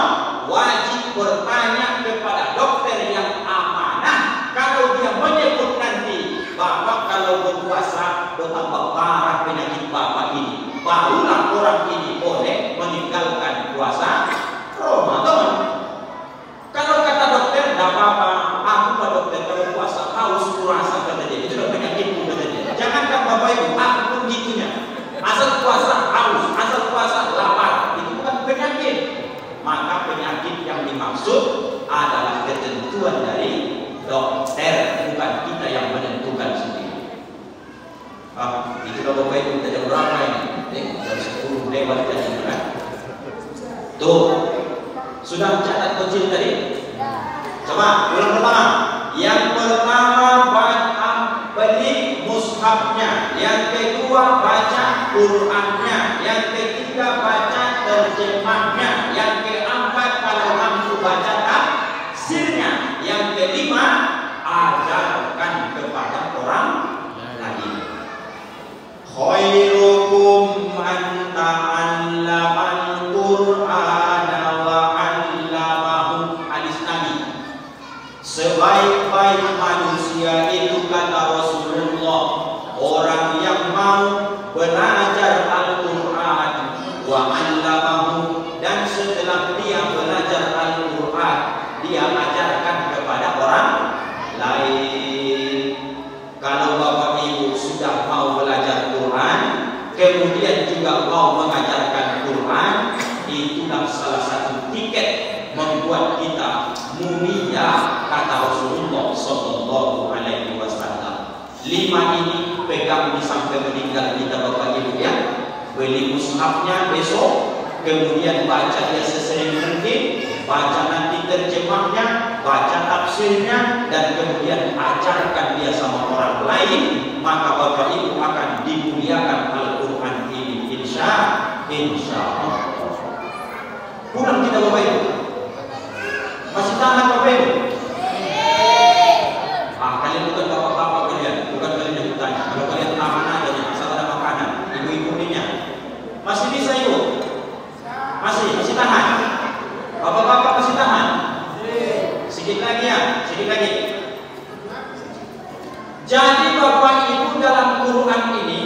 wajib bertanya kepada dokter yang amanah. Kalau dia menyebut nanti, Bapak kalau berpuasa bertambah parah penyakit Bapak ini, barulah orang ini boleh meninggalkan puasa Ramadan. Kalau kata dokter, tidak apa-apa, aku Pak dokter kalau puasa haus kurasa, kata dia, itu adalah penyakitku, kata dia. Jangankan Bapak Ibu, aku pun gitunya. Asal puasa haus, asal puasa lapar, itu Tuh, sudah catat kecil tadi? Coba ulang pertama. Yang pertama beli mushafnya, yang kedua baca Qurannya, yang ketiga baca terjemahnya, yang keempat kalau mampu baca tafsirnya, yang kelima ajarkan kepada orang lain. Khairukum man ta'allamal Qur'ana wa 'allamahu. Hadis Nabi. Sebaik-baik manusia itu, kata Rasulullah, orang yang mau belajar Al-Quran wa 'allamahu, dan setelah dia belajar Al-Quran, dia ajarkan kepada orang lain. Kalau Bapak Ibu sudah mau belajar Quran, kemudian juga mau mengajarkan Quran, itulah salah satu tiket membuat kita mulia, kata Rasulullah Sallallahu Alaihi Wasallam. 5 ini pegang di sampai meninggal kita, Bapak Ibu ya. Beli mushafnya besok, kemudian baca dia sesering mungkin, baca nanti terjemahnya, baca tafsirnya, dan kemudian ajarkan dia sama orang lain, maka Bapak Ibu akan dimuliakan Al-Quran ini, insya Allah. Pulang kita Bapak Ibu, masih tahan Bapak Ibu? Kalian bukan bapak-bapak kalian, bukan kalian yang bertanya. Kalau kalian tahan aja, asal ada makanan, ibu-ibu ininya masih bisa Ibu? Masih tahan? Bapak-bapak masih tahan? Sedikit lagi ya, sedikit lagi. Jadi Bapak Ibu, dalam Quran ini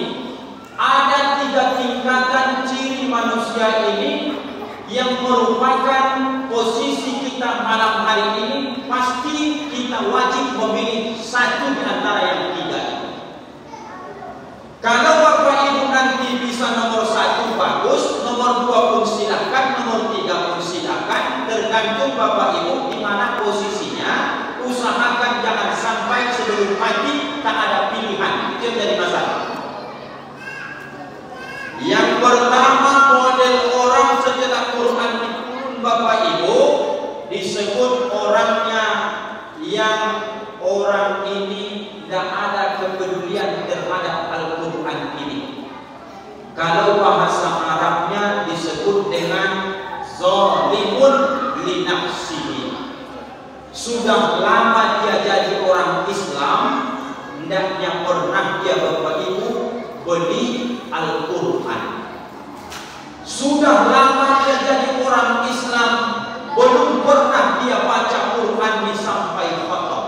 ada 3 tingkatan ciri manusia ini yang merupakan posisi kita malam hari ini. Pasti kita wajib memilih satu di antara yang 3 ini. Kalau Bapak Ibu nanti bisa nomor 1 bagus, nomor 2 pun silakan, nomor 3 pun silakan, tergantung Bapak Ibu di mana posisinya. Usahakan jangan sampai sebelum mati tak ada pilihan, itu yang jadi masalah. Yang pertama, model orang setelah Quran diturun Bapak Ibu, disebut orangnya yang orang ini tidak ada kepedulian terhadap Al-Quran ini. Kalau bahasa Arabnya disebut dengan zalimun li nafsihi. Sudah lama dia jadi orang Islam, hendaknya pernah dia Bapak Ibu beli Al-Quran. Sudah lama dia jadi orang Islam, belum pernah dia baca Quran sampai khatam.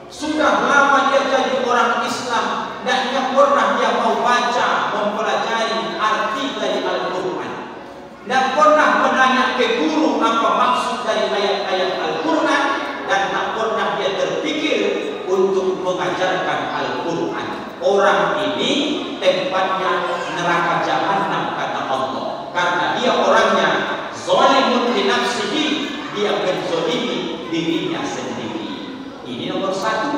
Sudah lama dia jadi orang Islam, hendaknya pernah dia mau baca, mempelajari arti dari Al-Quran. Tidak pernah menanya ke guru apa maksud dari ayat-ayat Al-Quran, dan tak pernah dia terpikir untuk mengajarkan Al-Quran. Orang ini tempatnya neraka jahanam, kata Allah, karena dia orangnya zalimun li nafsihi, dia menzalimi dirinya sendiri. Ini nomor 1.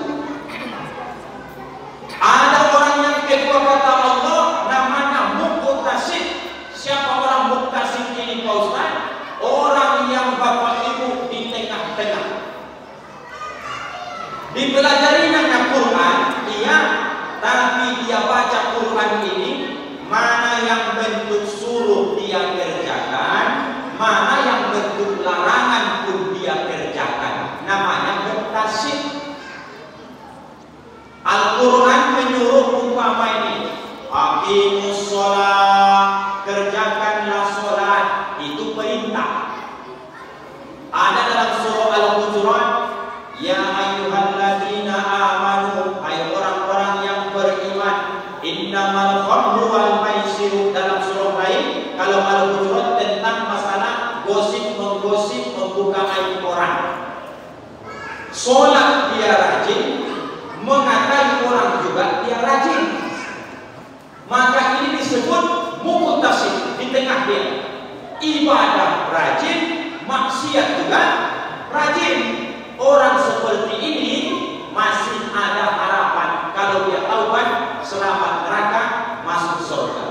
Ada orang yang kedua, kata Allah, namanya muqtasid. Siapa orang muqtasid ini Pak Ustaz? Orang yang Bapak Ibu di tengah-tengah. Dipelajarinya Quran, iya, tapi dia baca Quran ini, mana yang bentuk suruh dia kerjakan, mana yang bentuk larangan pun dia kerjakan. Namanya muqtasid. Al-Quran menyuruh umpama ini, aqimus sholat, kerjakanlah sholat, itu perintah. Ada dalam surah Al-Hujurat, ya ayyuhalladzina amanu, hai orang-orang yang beriman, innamal khamru wal maisiru. Dalam surah lain, kalau Al-Hujurat tentang masalah gosip-menggosip, membuka aib orang. Sholat dia rajin, mengatai orang juga dia rajin. Maka ini disebut muqtasid, di tengah dia. Ibadah rajin, maksiat juga rajin. Orang seperti ini masih ada harapan. Kalau dia taubat, selamat neraka, masuk surga.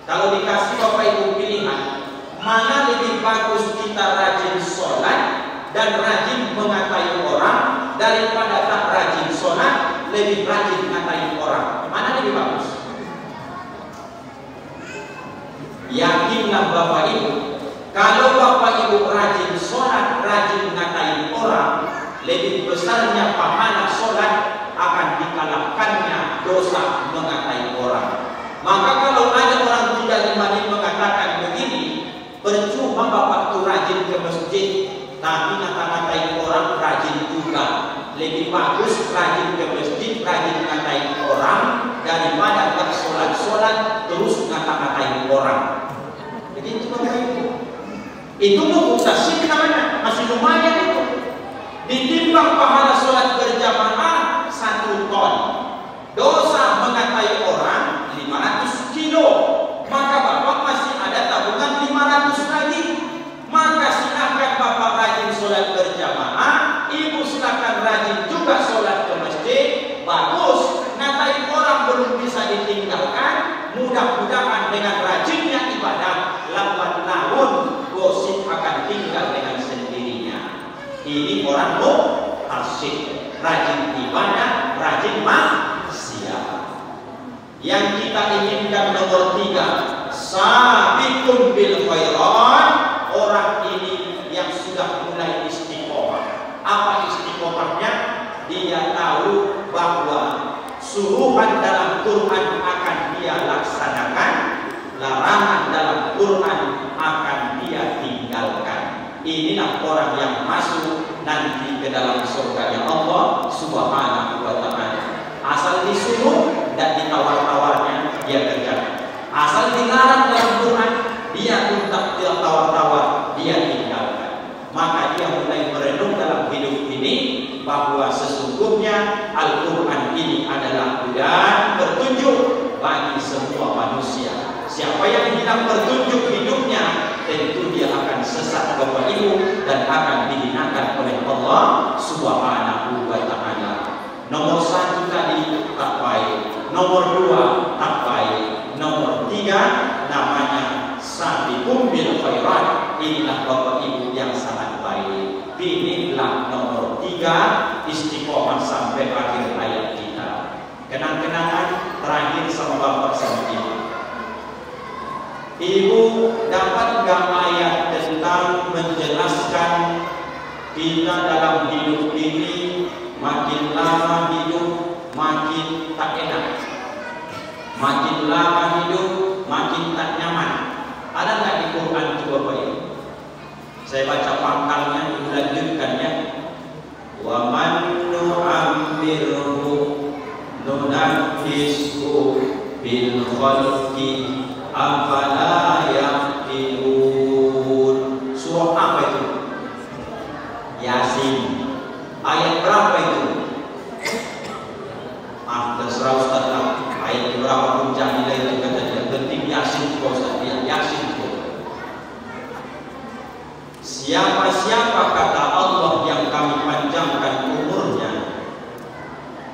Kalau dikasih Bapak Ibu pilihan, mana lebih bagus kita rajin sholat dan rajin mengatai orang daripada tak rajin sholat, lebih rajin ngatai orang. Mana lebih bagus? Yakinlah Bapak Ibu, kalau Bapak Ibu rajin sholat, rajin ngatai orang, lebih besarnya pahala sholat akan dikalahkannya dosa mengatai orang. Maka kalau ada orang 35 menit mengatakan begini, percuma Bapak tu rajin ke masjid, tapi ngata-ngatai orang rajin juga. Lebih bagus rajin ke masjid, rajin ngatai orang daripada tak sholat-sholat terus ngata-ngatai orang. Begitu Bapak Ibu. Itu muktasib namanya, masih lumayan itu. Ditimbang pahala sholat berjamaah 1 ton, dosa mengatai orang 500 kilo, maka Bapak masih ada tabungan 500 lagi. Maka silakan Bapak rajin sholat berjamaah, Ibu silakan rajin juga sholat ke masjid. Bagus, ngatai orang belum bisa ditinggalkan. Mudah-mudahan dengan rajinnya ibadah, lambat laun gosip akan tinggal dengan sendirinya. Ini orang muhtasib, rajin ibadah, rajin maksiat. Yang kita inginkan nomor 3, sabiqun bil khairat, orang ini yang sudah mulai istiqomah. Apa istiqomahnya? Dia tahu bahwa suruhan dalam Quran akan dia laksanakan, larangan dalam Quran akan dia tinggalkan. Inilah orang yang masuk nanti ke dalam surganya Allah Subhanahu wa ta'ala. Asal disuruh dan ditawar-tawarnya dia kerjakan. Asal dilarang dalam Quran, dia pun tak tawar-tawar, dia tinggalkan. Maka dia mulai merenung dalam hidup ini bahwa sesungguhnya Al-Quran ini adalah dan petunjuk bagi semua manusia. Siapa yang hilang petunjuk hidupnya, tentu dia akan sesat Bapak Ibu dan akan dihinakan oleh Allah Subhanahu wa ta'ala. Nomor 1 tadi tak baik, nomor 2 tak baik, nomor 3 namanya sabiqum bil khairat. Inilah Bapak Ibu yang sangat baik. Pilihlah nomor 3, istiqomah sampai akhir hayat kita. Kenang-kenangan terakhir sama Bapak sama Ibu. Ibu dapat gak ayat tentang menjelaskan kita dalam hidup ini makin lama hidup makin tak enak, makin lama hidup makin tak nyaman. Ada nggak di Quran itu Bapak Ibu? Saya baca pangkalnya, dilanjutkannya. Wa man nu'ammirhu nunafishu bil khalqi afala yaqilun. Surah apa itu? Yasin. Ayat berapa itu? Terserah Ustaz lah. Ayat berapa pun jamilah itu kata dia. Penting Yasin juga Ustaz. Yasin juga. Siapa-siapa kata Allah yang kami panjangkan umurnya,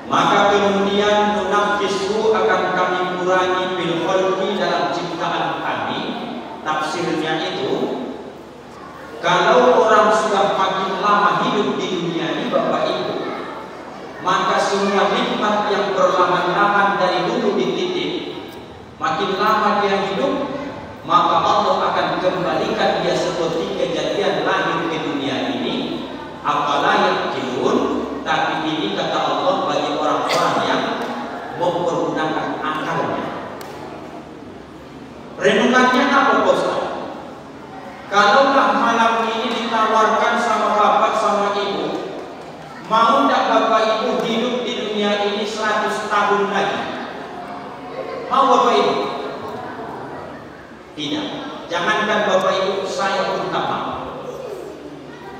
maka kemudian nunafishu akan kami kurangi bil khalqi dalam ciptaan kami. Tafsirnya itu, kalau orang sudah makin lama hidup di dunia ini Bapak Ibu, maka semua nikmat yang perlahan-lahan dari dulu dititip, makin lama dia hidup, maka Allah akan kembalikan dia seperti kejadian lahir ke dunia ini. Apalah yang yaqilun, tapi ini kata Allah bagi orang-orang yang mempergunakan akalnya. Renungannya apa Ustaz? Kalaulah malam ini ditawarkan sama bapak sama ibu, mau tidak Bapak Ibu hidup di dunia ini 100 tahun lagi? Mau Bapak Ibu? Tidak. Jangankan Bapak Ibu, saya pun tak mau.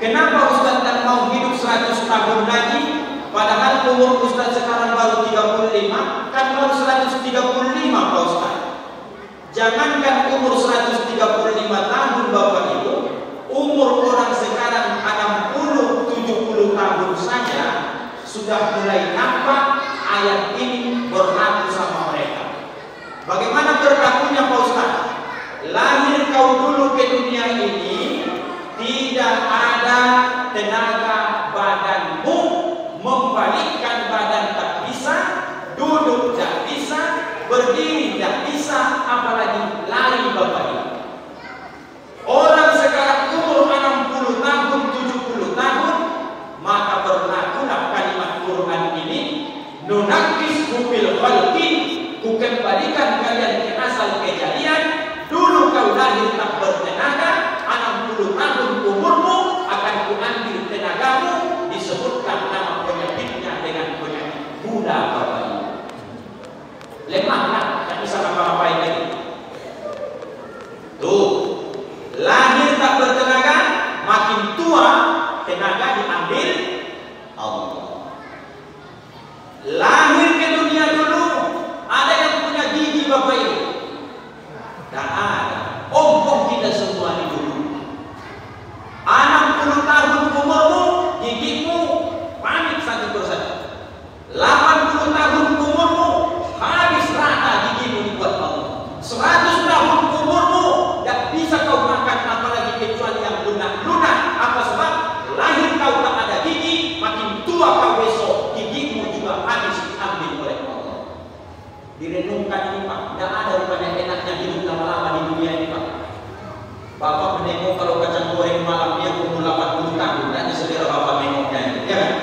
Kenapa Ustaz tak mau hidup 100 tahun lagi? Padahal umur Ustaz sekarang baru 35, kan baru 135 Pak Ustaz. Jangankan umur 135 tahun Bapak Ibu, umur orang sekarang 60-70 tahun saja sudah mulai nampak ayat ini berlaku sama mereka. Bagaimana berlakunya Pak Ustaz? Lahir kau dulu ke dunia ini, tengok kalau kacang goreng malam dia umur 80 tahun dan selera bapak tengoknya itu, ya kan?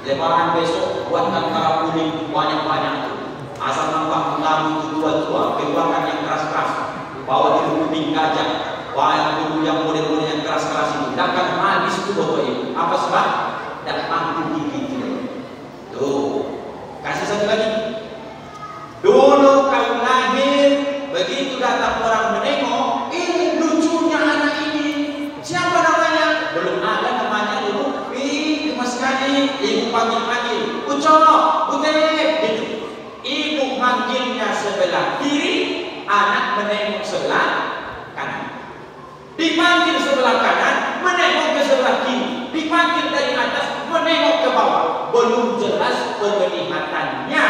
Lebaran besok buatkan kara kuning banyak-banyak tuh. Asal nampak mengamu itu tua-tua, keluarkan yang keras-keras, bawa di kuping gajah, bawa dulu yang model-model yang keras-keras itu. Dan akan habis itu bapak ibu. Apa sebab? Dan mampu gigi itu. Tuh, kasih satu lagi. Dulu kau lahir, begitu datang orang menengok, ini lucunya anak ini. Siapa namanya? Belum ada namanya dulu. Gemas sekali. Ibu panggil-panggil. Ucok, Butet, gitu. Ibu manggilnya sebelah kiri, anak menengok sebelah kanan. Dipanggil sebelah kanan, menengok ke sebelah kiri. Dipanggil dari atas, menengok ke bawah. Belum jelas penglihatannya.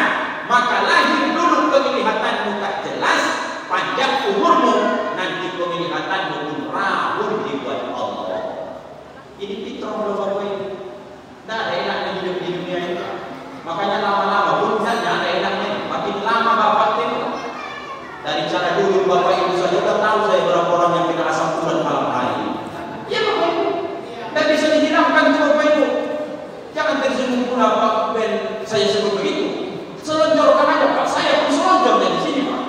Maka lahir dulu penglihatanmu tak jelas, panjang umurmu, nanti penglihatanmu pun rawun dibuat Allah. Ini fitrah Bapak Ibu. Tidak ada enaknya hidup di dunia ini. Makanya lama-lama pun tidak ada enaknya. Makin lama Bapak tengok. Dari cara dulu Bapak Ibu saja sudah tahu saya berapa orang yang kena asam urat malam hari. Ya Bapak Ibu. Dan bisa dihilangkan Bapak Ibu. Jangan tersinggung pula Pak Ben saya sebut begitu. Selonjorkan aja Pak, saya pun selonjor dari sini Pak.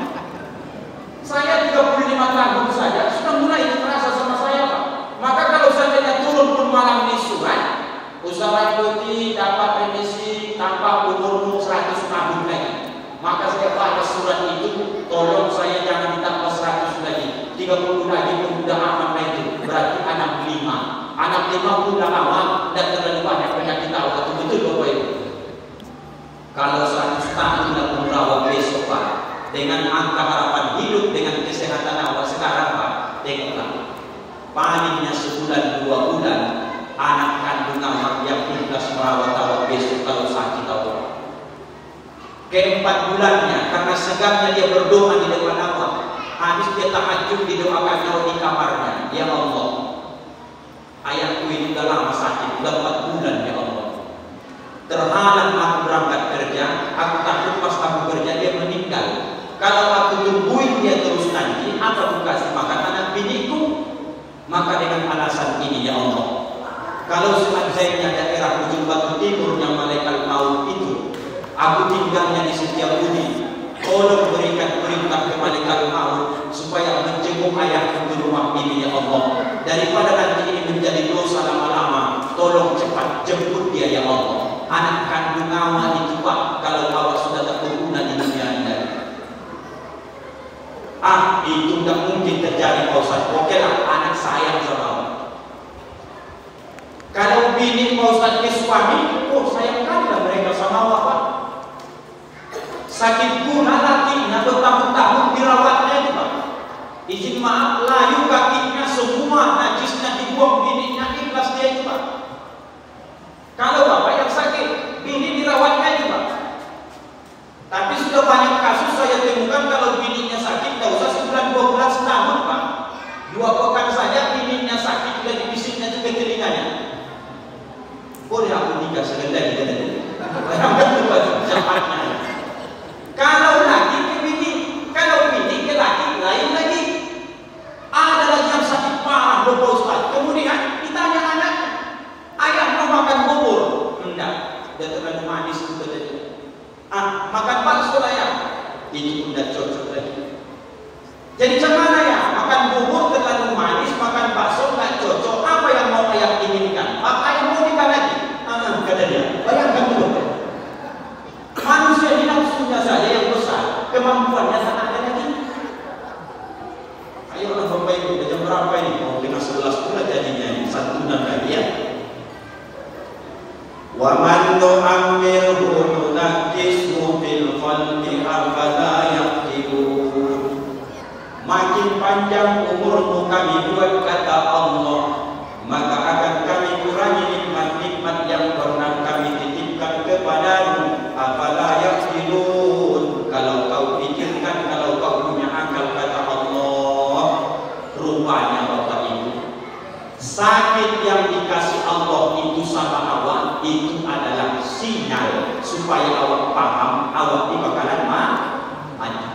Saya 35 tahun saja sudah mulai terasa sama saya Pak. Maka kalau seandainya turun pun malam ini surat, usaha putih dapat remisi tanpa umurmu 100 tahun lagi. Maka saya baca surat itu, tolong saya jangan ditambah 100 lagi, 30 lagi pun sudah aman lagi. Berarti anak 5. Anak 5 pun sudah aman dan terlalu banyak penyakit awal. Betul Bapak Ibu. Kalau 100 tahun tidak merawat besok Pak, dengan angka harapan hidup, dengan kesehatan awal sekarang Pak, tengoklah. Paningnya sebulan 2 bulan, anak kandung awak yang ikhlas merawat awak besok kalau sakit awak. Ke 4 bulannya, karena segamnya dia berdoa di depan awak, habis dia tahajud didoakan awak di kamarnya. Ya Allah, ayahku ini sudah lama sakit, sudah 4 bulan ya Allah. Terhalang aku berangkat kerja, aku takut pas aku kerja dia meninggal. Kalau aku tungguin dia terus nanti, apa aku kasih makan anak biniku? Maka dengan alasan ini ya Allah, kalau seandainya daerah ujung Batu Timur yang malaikat maut itu, aku tinggalnya di Setiabudi, tolong berikan perintah ke malaikat maut supaya menjenguk ayahku di rumah ini ya Allah. Daripada nanti ini menjadi dosa lama-lama, tolong cepat jemput dia ya Allah. Anak kandung awak itu Pak, kalau awak sudah tak berguna di dunia ini. Itu tidak mungkin terjadi Pak Ustaz. Oke lah, anak sayang sama awak. Kalau bini Pak Ustaz ke suami, oh sayang kali lah mereka sama awak Pak. Sakit guna lakinya bertahun-tahun dirawatnya itu Pak. Izin maaf, layu kakinya semua najisnya dibuang, bininya ikhlas dia itu Pak. Kalau Bapak yang sakit, bini dirawatnya itu Pak. Tapi sudah banyak kasus saya temukan kalau bininya sakit, tidak usah sebulan 2 bulan setahun Pak. 2 pekan saja bininya sakit, sudah dibisiknya juga telinganya. Boleh aku nikah sekali lagi dengan itu. Bayangkan itu cepatnya. Kalau lagi ke bini, kalau bini ke laki lain lagi. Ada lagi yang sakit parah Bapak Ustaz. Kemudian ditanya anak, ayah mau makan bubur? Enggak, dia terlalu manis itu tadi. Makan bakso lah ya? Itu pun tidak cocok lagi. Jadi gimana ya? Makan bubur terlalu manis, makan bakso tidak cocok. Apa yang mau ayah inginkan? Ayah mau nikah lagi? Kata dia. Bayangkan dulu. Manusia ini nafsunya saja yang besar, kemampuannya tak ada lagi. Ayolah Bapak Ibu, jam berapa ini? Mau 11 pula jadinya ini, santunan lagi ya. Wa man nu'ammirhu nunakkishu fil khalqi afala yaqilun. Makin panjang umurmu kami buat kata Allah, maka akan kami kurangi nikmat-nikmat yang pernah kami titipkan kepadamu. Afala yaqilun. Kalau kau pikirkan, kalau kau punya akal kata Allah. Rupanya Bapak Ibu, sakit yang dikasih Allah itu sama awak itu adalah sinyal supaya awak paham awak di bakalan mati.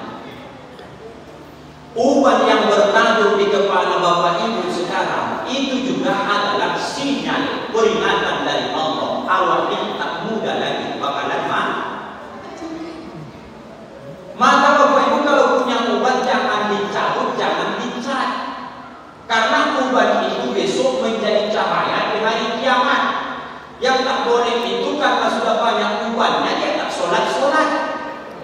Ubat yang bertanggung di kepala Bapak Ibu sekarang itu juga adalah sinyal peringatan dari Allah. Awak ini tak muda lagi bakalan maka Bapak Ibu kalau punya ubat jangan dicabut, jangan dicat. Karena ubat itu besok menjadi cahaya di hari kiamat. Yang tak boleh itu karena sudah banyak ubatnya dia tak sholat.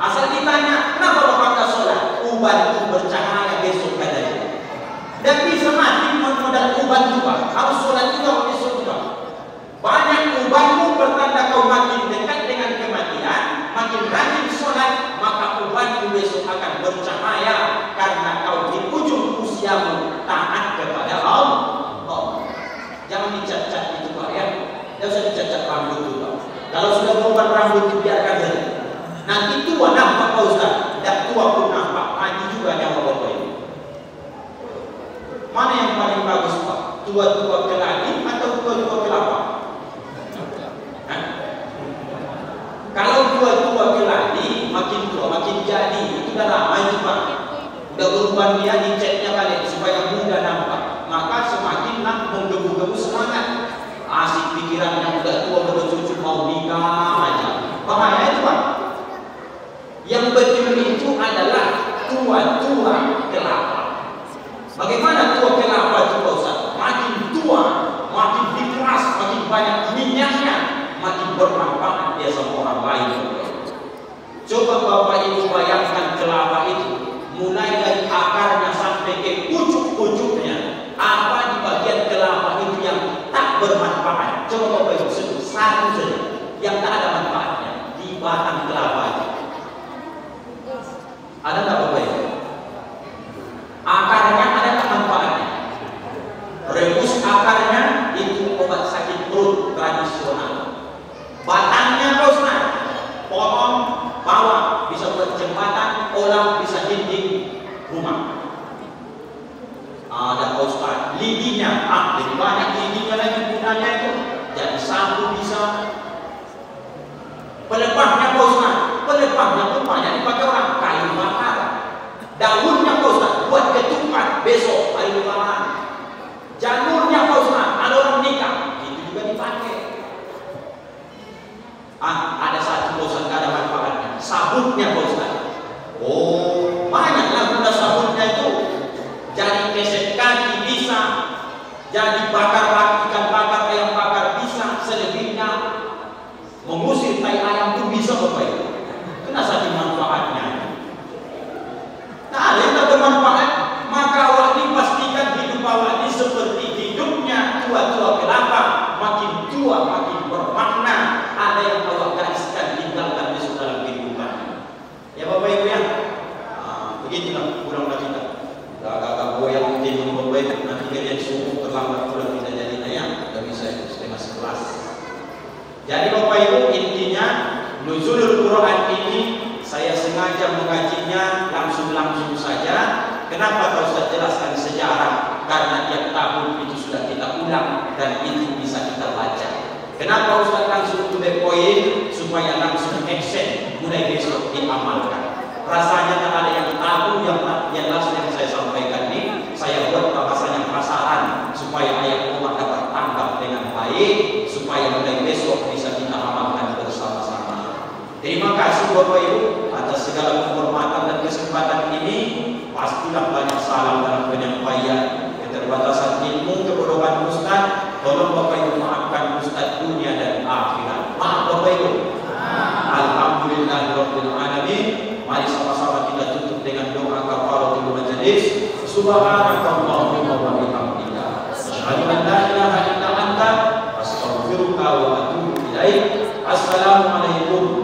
Asal ditanya, kenapa Bapak tak sholat? Ubat itu bercahaya besok katanya. Dan bisa mati modal ubat juga. Harus sholat juga besok juga. Banyak ubatmu bertanda kau makin dekat dengan kematian, makin rajin sholat, maka ubatmu besok akan bercahaya karena kau di ujung usiamu taat kepada Allah. Jangan dicat-cat itu Pak ya. Jangan usah dicat-cat rambut juga. Kalau sudah berubat rambut itu biarkan saja. Nanti tua nampak Pak Ustaz. Dan tua pun nampak. Mati juga nyawa Bapak ini. Mana yang paling bagus Pak? Tua-tua keladi atau tua-tua kelapa? Kalau tua-tua keladi, makin tua makin jadi. Itu dah lama itu Pak. Udah berubah dia dicetnya balik supaya muda nampak. Maka semakinlah menggebu-gebu semangat. Asik pikirannya udah tua bercucu mau nikah aja. Bahaya itu Pak. Yang betul itu adalah tua-tua kelapa. Bagaimana tua kelapa itu Pak Ustaz? Makin tua, makin dikeras, makin banyak minyaknya, makin bermanfaat dia sama orang lain. Coba Bapak Ibu bayangkan kelapa itu, mulai dari akarnya sampai ke pucuk-pucuknya, apa di bagian kelapa itu yang tak bermanfaat? Coba Bapak Ibu sebut satu saja yang tak ada manfaatnya di batang kelapa itu. Ada tak Bapak Ibu? Akarnya ada tak manfaatnya? Rebus akarnya itu obat sakit perut tradisional. Batangnya Ustaz, potong, bawa, bisa buat jembatan, olah, bisa dinding rumah. Ada Ustaz, lidinya, lebih banyak lidinya lagi gunanya itu. Jadi sampo bisa. Pelepahnya Ustaz, pelepahnya pun banyak dipakai orang, kayu bakar. Daunnya Ustaz, buat ketupat besok hari lebaran. Janurnya Ustaz, ada orang nikah, itu juga dipakai. Ada satu Ustaz ada manfaatnya, sabutnya Ustaz. Oh, banyaklah guna sabutnya itu. Jadi keset kaki bisa, jadi bakar ikan bakar, ayam bakar bisa, selebihnya mengusir tai ayam itu bisa Bapak Ibu. Kena saking manfaatnya. Nah, ada yang tak bermanfaat, maka awak ini pastikan hidup awak ini seperti hidupnya tua-tua kelapa, makin tua makin bermakna. Ada yang awak gariskan tinggalkan besok dalam kehidupan. Ya Bapak Ibu ya, begitulah kurang kita. Agak-agak goyang mungkin Bapak Ibu, nanti kalian subuh terlambat pulang kita jadi naya, tidak bisa itu setengah 11. Jadi Bapak Ibu intinya nuzulul Quran ini saya sengaja mengajinya langsung saja. Kenapa kalau saya jelaskan sejarah? Karena tiap tahun itu sudah kita ulang dan itu bisa kita baca. Kenapa Ustaz langsung to the point? Supaya langsung action mulai besok diamalkan. Rasanya tak ada yang tahu yang jelas yang saya sampaikan ini. Saya buat bahasanya perasaan supaya ayat Allah dapat tangkap dengan baik, supaya mulai besok bisa kita amalkan bersama-sama. Terima kasih Bapak Ibu atas segala penghormatan dan kesempatan ini. Pastilah banyak salah dalam penyampaian, keterbatasan ilmu, kebodohan Ustaz. Tolong Bapak Ibu maafkan Ustaz dunia dan akhirat. Maaf Bapak Ibu. Alhamdulillahirabbil alamin. Mari sama-sama kita tutup dengan doa kafaratul majelis. Subhanakallahumma wa bihamdika, asyhadu an la ilaha illa anta, astaghfiruka wa atubu ilaik. Assalamualaikum